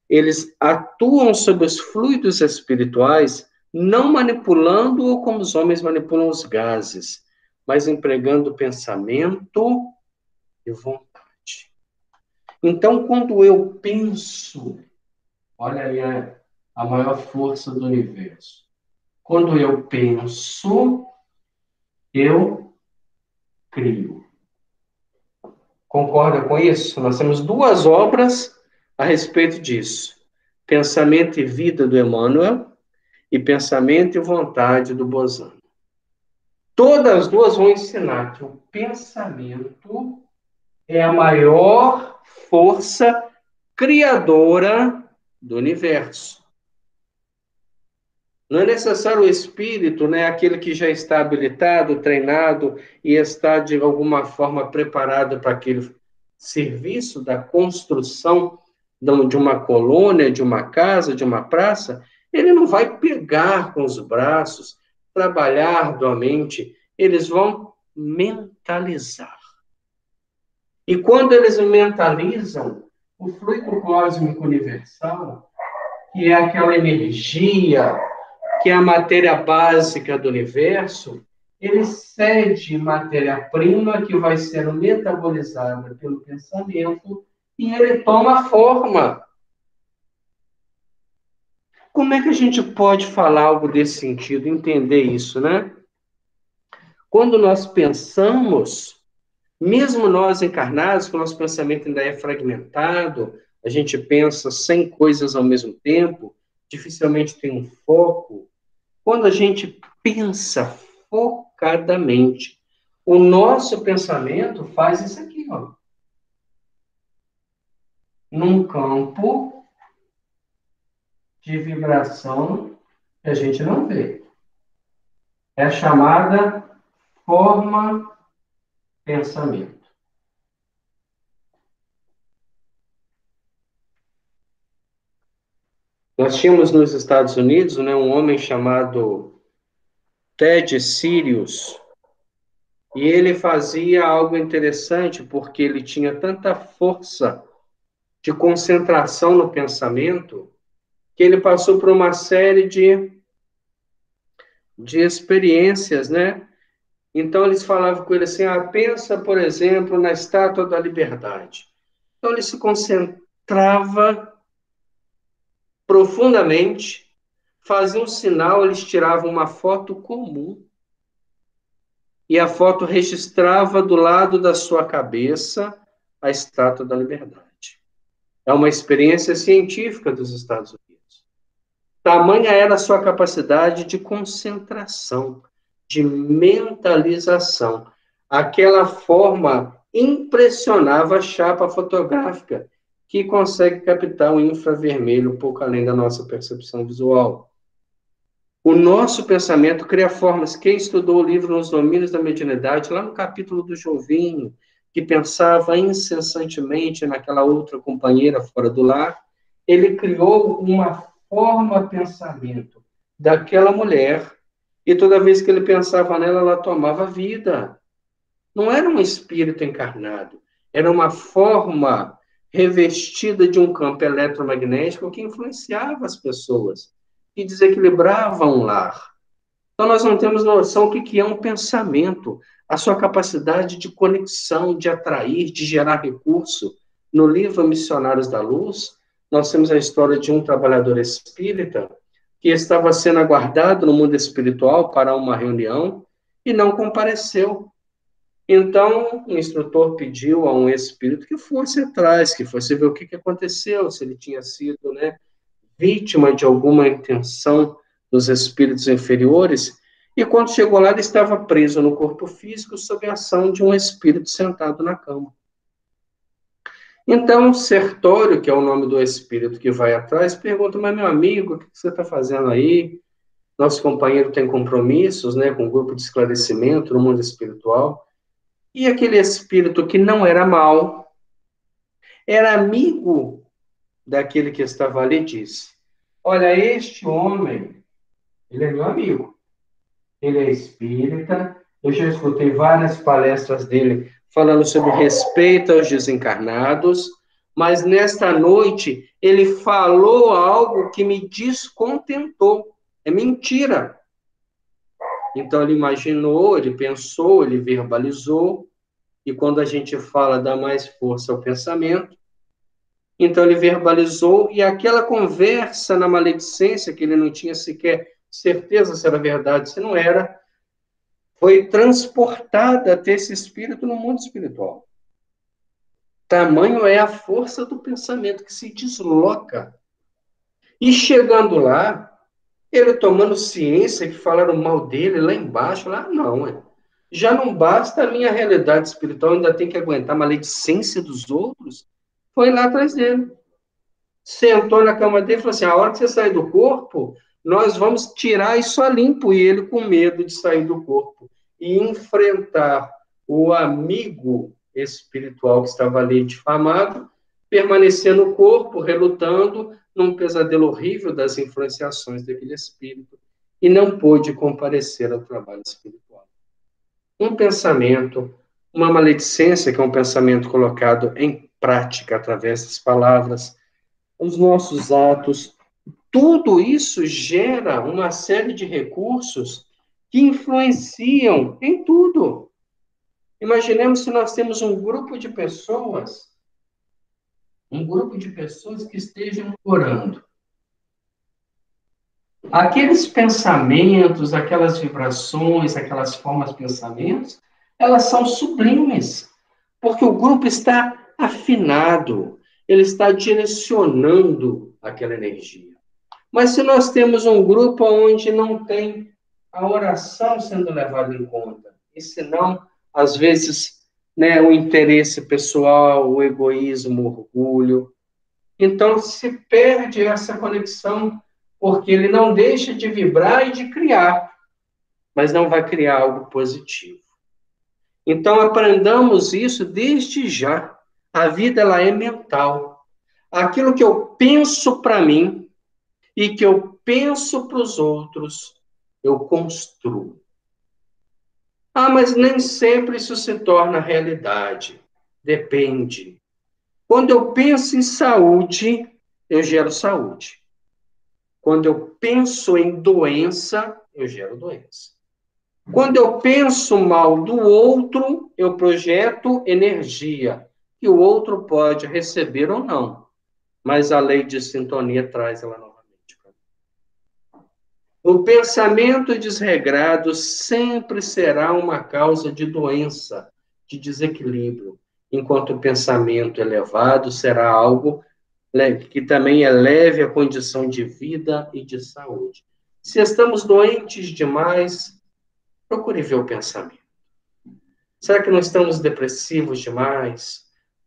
A: eles atuam sobre os fluidos espirituais, não manipulando-o como os homens manipulam os gases, mas empregando o pensamento e vontade. Então, quando eu penso, olha aí a maior força do universo. Quando eu penso, eu crio. Concorda com isso? Nós temos 2 obras a respeito disso. Pensamento e Vida, do Emmanuel, e pensamento e vontade do Bozano. Todas as duas vão ensinar que o pensamento é a maior força criadora do universo. Não é necessário o espírito, né, aquele que já está habilitado, treinado e está, de alguma forma, preparado para aquele serviço da construção de uma colônia, de uma casa, de uma praça. Ele não vai pegar com os braços, trabalhar arduamente, eles vão mentalizar. E quando eles mentalizam, o fluido cósmico universal, que é aquela energia, que é a matéria básica do universo, ele cede matéria-prima que vai ser metabolizada pelo pensamento e ele toma forma. Como é que a gente pode falar algo desse sentido, entender isso, né? Quando nós pensamos, mesmo nós encarnados, que o nosso pensamento ainda é fragmentado, a gente pensa 100 coisas ao mesmo tempo, dificilmente tem um foco. Quando a gente pensa focadamente, o nosso pensamento faz isso aqui, ó. Num campo de vibração que a gente não vê. É a chamada forma pensamento. Nós tínhamos nos Estados Unidos, né, um homem chamado Ted Sirius, e ele fazia algo interessante, porque ele tinha tanta força de concentração no pensamento, que ele passou por uma série de experiências, né? Então, eles falavam com ele assim, pensa, por exemplo, na Estátua da Liberdade. Então, ele se concentrava profundamente, fazia um sinal, eles tiravam uma foto comum, e a foto registrava do lado da sua cabeça a Estátua da Liberdade. É uma experiência científica dos Estados Unidos. Tamanha era a sua capacidade de concentração, de mentalização. Aquela forma impressionava a chapa fotográfica, que consegue captar o infravermelho um pouco além da nossa percepção visual. O nosso pensamento cria formas. Quem estudou o livro Nos Domínios da Mediunidade, lá no capítulo do Jovinho, que pensava incessantemente naquela outra companheira fora do lar, ele criou uma forma pensamento daquela mulher, e toda vez que ele pensava nela, ela tomava vida. Não era um espírito encarnado, era uma forma revestida de um campo eletromagnético que influenciava as pessoas e desequilibrava um lar. Então, nós não temos noção do que é um pensamento, a sua capacidade de conexão, de atrair, de gerar recurso. No livro Missionários da Luz, nós temos a história de um trabalhador espírita que estava sendo aguardado no mundo espiritual para uma reunião e não compareceu. Então, o instrutor pediu a um espírito que fosse atrás, que fosse ver o que aconteceu, se ele tinha sido, né, vítima de alguma intenção dos espíritos inferiores, e quando chegou lá, ele estava preso no corpo físico sob a ação de um espírito sentado na cama. Então, Sertório, que é o nome do espírito que vai atrás, pergunta, mas meu amigo, o que você está fazendo aí? Nosso companheiro tem compromissos, né, com o grupo de esclarecimento no mundo espiritual. E aquele espírito que não era mau, era amigo daquele que estava ali, disse, olha, este homem, ele é meu amigo. Ele é espírita. Eu já escutei várias palestras dele falando sobre respeito aos desencarnados, mas nesta noite ele falou algo que me descontentou. É mentira. Então ele imaginou, ele pensou, ele verbalizou, e quando a gente fala dá mais força ao pensamento, então ele verbalizou, e aquela conversa na maledicência, que ele não tinha sequer certeza se era verdade, se não era, foi transportada até esse espírito no mundo espiritual. Tamanho é a força do pensamento que se desloca. E chegando lá, Ele tomando ciência que falaram mal dele lá embaixo, lá não, é. Já não basta a minha realidade espiritual, ainda tem que aguentar a maledicência dos outros. Foi lá atrás dele. Sentou na cama dele e falou assim: a hora que você sair do corpo, nós vamos tirar isso a limpo. E ele, com medo de sair do corpo e enfrentar o amigo espiritual que estava ali difamado, permanecer no corpo, relutando num pesadelo horrível das influenciações daquele espírito, e não pôde comparecer ao trabalho espiritual. Um pensamento, uma maledicência, que é um pensamento colocado em prática através das palavras, os nossos atos, tudo isso gera uma série de recursos que influenciam em tudo. Imaginemos se nós temos um grupo de pessoas que estejam orando. Aqueles pensamentos, aquelas vibrações, aquelas formas de pensamentos, elas são sublimes, porque o grupo está afinado, ele está direcionando aquela energia. Mas se nós temos um grupo onde não tem a oração sendo levada em conta, e se não, às vezes, né, o interesse pessoal, o egoísmo, o orgulho, então se perde essa conexão, porque ele não deixa de vibrar e de criar, mas não vai criar algo positivo. Então aprendamos isso desde já. A vida ela é mental. Aquilo que eu penso para mim e que eu penso para os outros, eu construo. Ah, mas nem sempre isso se torna realidade. Depende. Quando eu penso em saúde, eu gero saúde. Quando eu penso em doença, eu gero doença. Quando eu penso mal do outro, eu projeto energia, que o outro pode receber ou não, mas a lei de sintonia traz ela novamente. O pensamento desregrado sempre será uma causa de doença, de desequilíbrio, enquanto o pensamento elevado será algo que também eleve a condição de vida e de saúde. Se estamos doentes demais, procure ver o pensamento. Será que não estamos depressivos demais?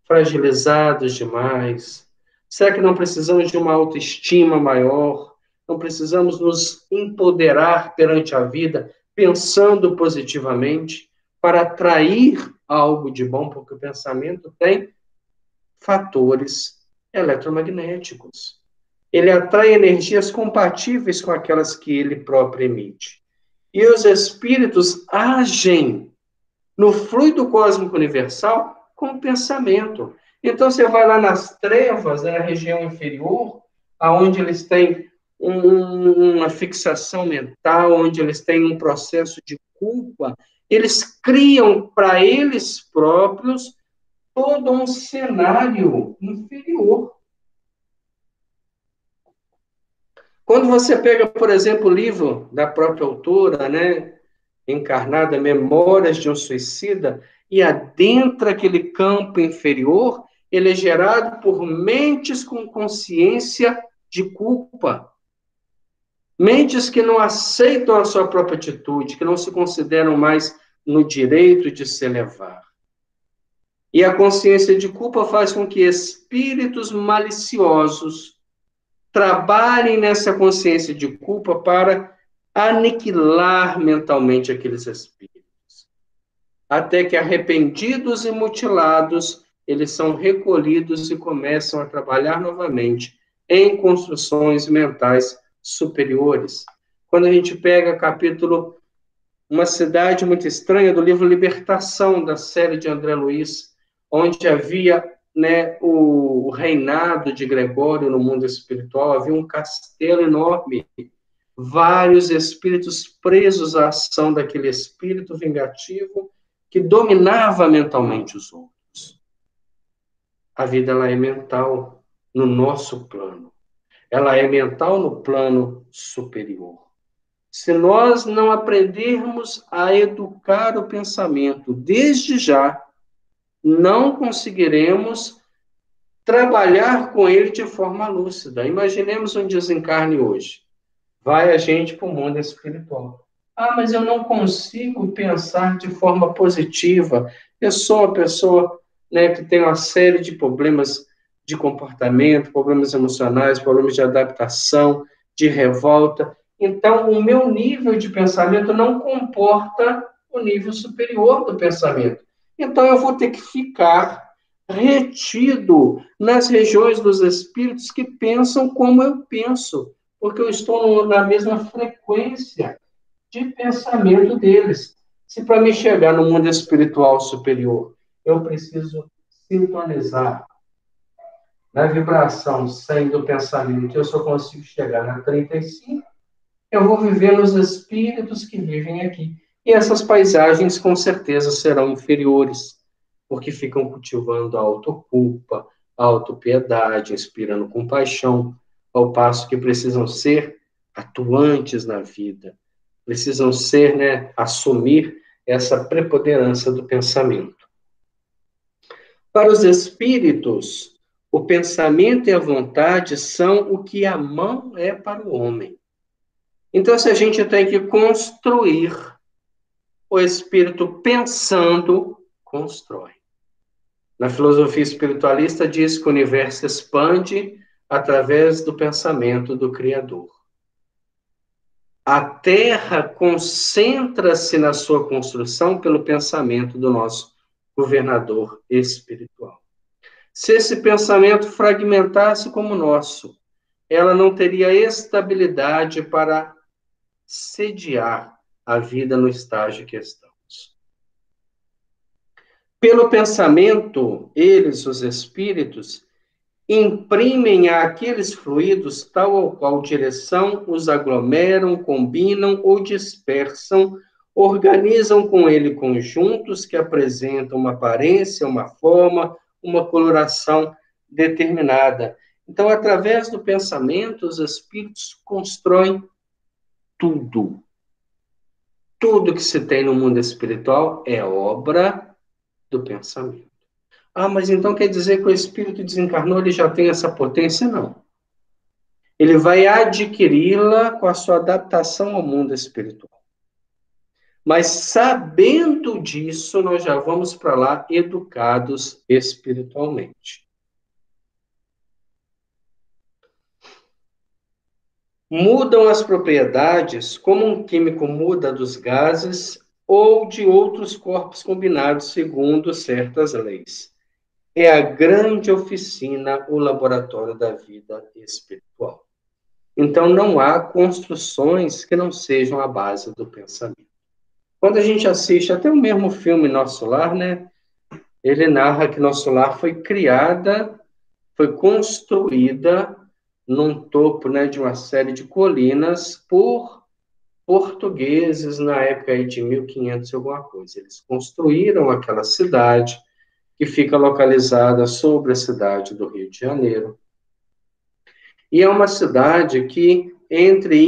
A: Fragilizados demais? Será que não precisamos de uma autoestima maior? Não precisamos nos empoderar perante a vida, pensando positivamente, para atrair algo de bom, porque o pensamento tem fatores eletromagnéticos. Ele atrai energias compatíveis com aquelas que ele próprio emite. E os espíritos agem no fluido cósmico universal com o pensamento. Então você vai lá nas trevas, na região inferior, aonde eles têm uma fixação mental, onde eles têm um processo de culpa, eles criam para eles próprios todo um cenário inferior. Quando você pega, por exemplo, o livro da própria autora, né, Encarnada, Memórias de um Suicida, e adentra aquele campo inferior, ele é gerado por mentes com consciência de culpa. Mentes que não aceitam a sua própria atitude, que não se consideram mais no direito de se elevar. E a consciência de culpa faz com que espíritos maliciosos trabalhem nessa consciência de culpa para aniquilar mentalmente aqueles espíritos. Até que, arrependidos e mutilados, eles são recolhidos e começam a trabalhar novamente em construções mentais superiores. Quando a gente pega capítulo Uma Cidade Muito Estranha, do livro Libertação, da série de André Luiz, onde havia, né, o reinado de Gregório no mundo espiritual, havia um castelo enorme, vários espíritos presos à ação daquele espírito vingativo que dominava mentalmente os outros. A vida ela é mental no nosso plano. Ela é mental no plano superior. Se nós não aprendermos a educar o pensamento desde já, não conseguiremos trabalhar com ele de forma lúcida. Imaginemos um desencarne hoje. vai a gente para o mundo espiritual. Ah, mas eu não consigo pensar de forma positiva. Eu sou uma pessoa, né, que tem uma série de problemas de comportamento, problemas emocionais, problemas de adaptação, de revolta. Então, o meu nível de pensamento não comporta o nível superior do pensamento. Então, eu vou ter que ficar retido nas regiões dos espíritos que pensam como eu penso, porque eu estou na mesma frequência de pensamento deles. Se para me chegar no mundo espiritual superior, eu preciso sintonizar na vibração 100 do pensamento, eu só consigo chegar na 35, eu vou viver nos espíritos que vivem aqui. E essas paisagens, com certeza, serão inferiores, porque ficam cultivando a autoculpa, a autopiedade, inspirando compaixão, ao passo que precisam ser atuantes na vida, precisam ser, né, assumir essa preponderância do pensamento. Para os espíritos, o pensamento e a vontade são o que a mão é para o homem. Então, se a gente tem que construir, o espírito pensando, constrói. Na filosofia espiritualista diz que o universo expande através do pensamento do Criador. A Terra concentra-se na sua construção pelo pensamento do nosso governador espiritual. Se esse pensamento fragmentasse como o nosso, ela não teria estabilidade para sediar a vida no estágio que estamos. Pelo pensamento, eles, os espíritos, imprimem àqueles fluidos tal ou qual direção, os aglomeram, combinam ou dispersam, organizam com ele conjuntos que apresentam uma aparência, uma forma, uma coloração determinada. Então, através do pensamento, os espíritos constroem tudo. Tudo que se tem no mundo espiritual é obra do pensamento. Ah, mas então quer dizer que o espírito desencarnou, ele já tem essa potência? Não. Ele vai adquiri-la com a sua adaptação ao mundo espiritual. Mas sabendo disso, nós já vamos para lá educados espiritualmente. Mudam as propriedades como um químico muda dos gases ou de outros corpos combinados segundo certas leis. É a grande oficina, o laboratório da vida espiritual. Então, não há construções que não sejam a base do pensamento. Quando a gente assiste até o mesmo filme Nosso Lar, né? Ele narra que Nosso Lar foi criada, foi construída num topo, né, de uma série de colinas por portugueses na época aí de 1500 e alguma coisa. Eles construíram aquela cidade que fica localizada sobre a cidade do Rio de Janeiro. E é uma cidade que, entre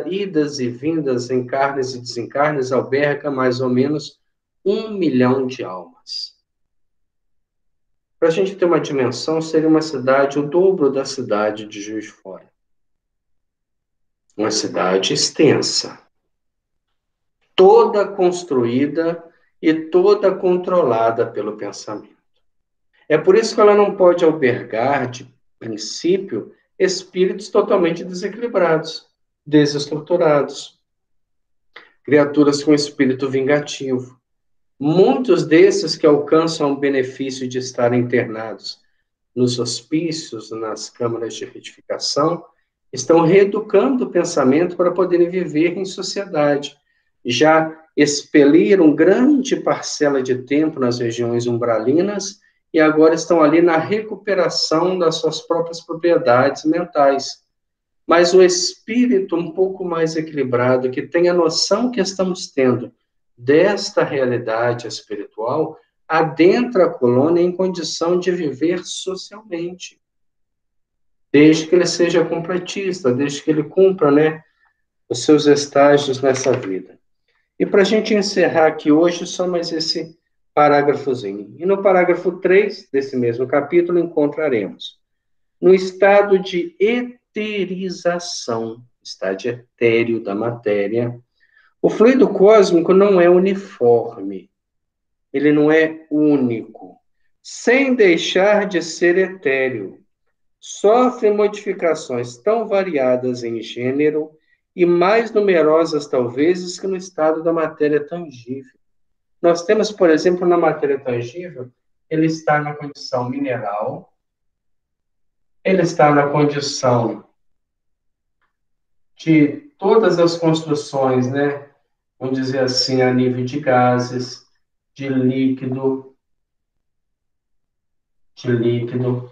A: idas e vindas, encarnes e desencarnes, alberga mais ou menos 1 milhão de almas. Para a gente ter uma dimensão, seria uma cidade o dobro da cidade de Juiz de Fora. Uma cidade extensa, toda construída e toda controlada pelo pensamento. É por isso que ela não pode albergar, de princípio, espíritos totalmente desequilibrados, desestruturados, criaturas com espírito vingativo. Muitos desses que alcançam o benefício de estar internados nos hospícios, nas câmaras de retificação, estão reeducando o pensamento para poderem viver em sociedade. Já expeliram grande parcela de tempo nas regiões umbralinas e agora estão ali na recuperação das suas próprias propriedades mentais. Mas o espírito um pouco mais equilibrado, que tem a noção que estamos tendo desta realidade espiritual, adentra a colônia em condição de viver socialmente. Desde que ele seja completista, desde que ele cumpra, né, os seus estágios nessa vida. E para a gente encerrar aqui hoje, só mais esse parágrafozinho. E no parágrafo 3 desse mesmo capítulo encontraremos: no estado de eterização, estado etéreo da matéria. O fluido cósmico não é uniforme, ele não é único, sem deixar de ser etéreo. Sofre modificações tão variadas em gênero e mais numerosas, talvez, que no estado da matéria tangível. Nós temos, por exemplo, na matéria tangível, ele está na condição mineral, ele está na condição de todas as construções, né? Vamos dizer assim, a nível de gases, de líquido, de líquido.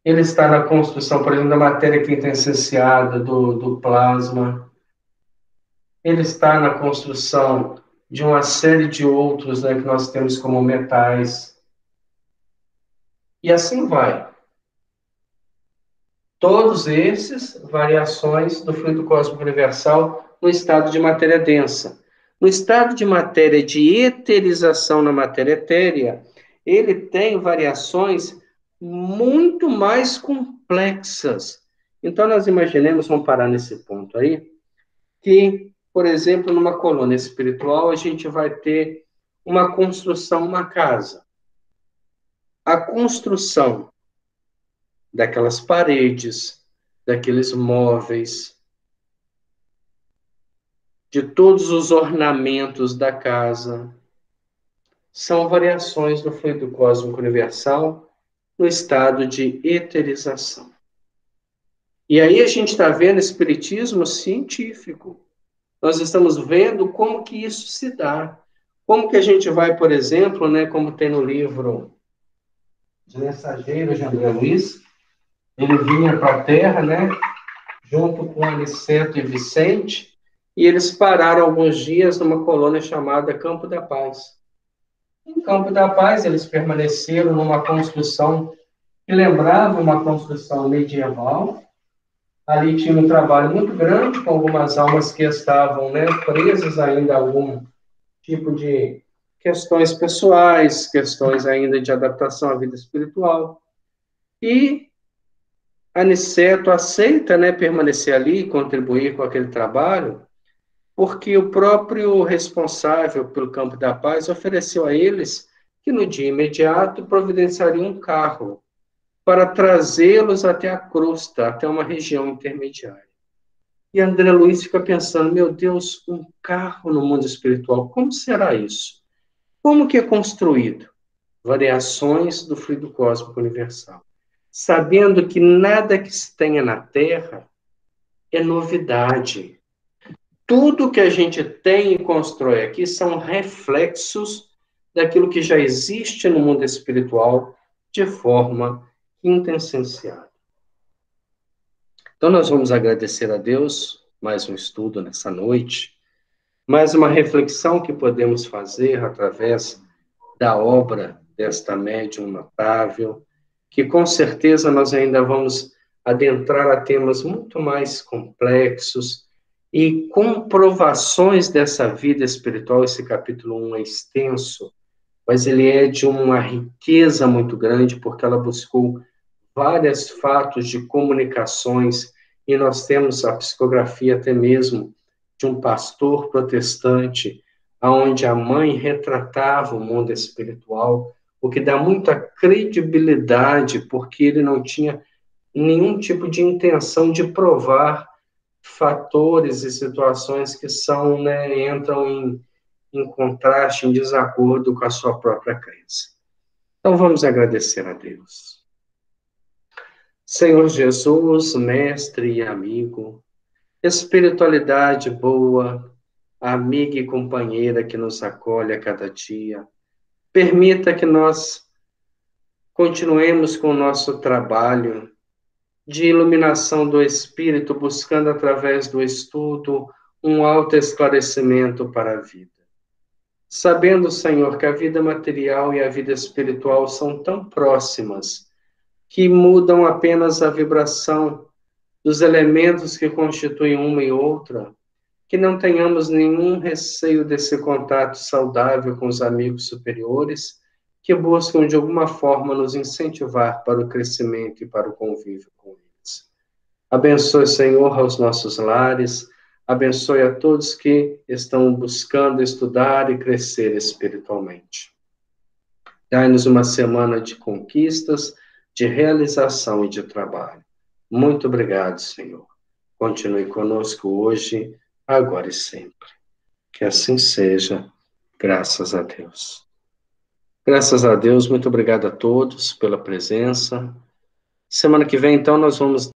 A: Ele está na construção, por exemplo, da matéria quintessenciada, do plasma. Ele está na construção de uma série de outros, né, que nós temos como metais. E assim vai. Todos esses variações do fluido cósmico universal no estado de matéria densa. No estado de matéria de eterização na matéria etérea, ele tem variações muito mais complexas. Então, nós imaginemos, vamos parar nesse ponto aí, que, por exemplo, numa coluna espiritual, a gente vai ter uma construção, uma casa. A construção daquelas paredes, daqueles móveis, de todos os ornamentos da casa, são variações do fluido cósmico universal no estado de eterização. E aí a gente está vendo espiritismo científico. Nós estamos vendo como que isso se dá. Como que a gente vai, por exemplo, né, como tem no livro de Mensageiro de André Luiz, ele vinha para a Terra, né, junto com Aniceto e Vicente, e eles pararam alguns dias numa colônia chamada Campo da Paz. Em Campo da Paz, eles permaneceram numa construção que lembrava uma construção medieval. Ali tinha um trabalho muito grande com algumas almas que estavam, né, presas ainda a algum tipo de questões pessoais, questões ainda de adaptação à vida espiritual. E Aniceto aceita, né, permanecer ali e contribuir com aquele trabalho, porque o próprio responsável pelo Campo da Paz ofereceu a eles que no dia imediato providenciaria um carro para trazê-los até a crosta, até uma região intermediária. E André Luiz fica pensando, meu Deus, um carro no mundo espiritual, como será isso? Como que é construído? Variações do fluido cósmico universal. Sabendo que nada que se tenha na Terra é novidade. Tudo que a gente tem e constrói aqui são reflexos daquilo que já existe no mundo espiritual de forma quintessenciada. Então, nós vamos agradecer a Deus, mais um estudo nessa noite, mais uma reflexão que podemos fazer através da obra desta médium notável, que com certeza nós ainda vamos adentrar a temas muito mais complexos e comprovações dessa vida espiritual. Esse capítulo 1 é extenso, mas ele é de uma riqueza muito grande, porque ela buscou vários fatos de comunicações, e nós temos a psicografia até mesmo de um pastor protestante, onde a mãe retratava o mundo espiritual, o que dá muita credibilidade, porque ele não tinha nenhum tipo de intenção de provar fatores e situações que são, né, entram em contraste, em desacordo com a sua própria crença. Então vamos agradecer a Deus. Senhor Jesus, mestre e amigo, espiritualidade boa, amiga e companheira que nos acolhe a cada dia, permita que nós continuemos com o nosso trabalho de iluminação do espírito, buscando através do estudo um autoesclarecimento para a vida. Sabendo, Senhor, que a vida material e a vida espiritual são tão próximas que mudam apenas a vibração dos elementos que constituem uma e outra, que não tenhamos nenhum receio desse contato saudável com os amigos superiores, que buscam de alguma forma nos incentivar para o crescimento e para o convívio com eles. Abençoe, Senhor, aos nossos lares. Abençoe a todos que estão buscando estudar e crescer espiritualmente. Dai-nos uma semana de conquistas, de realização e de trabalho. Muito obrigado, Senhor. Continue conosco hoje, agora e sempre. Que assim seja, graças a Deus. Graças a Deus, muito obrigado a todos pela presença. Semana que vem, então, nós vamos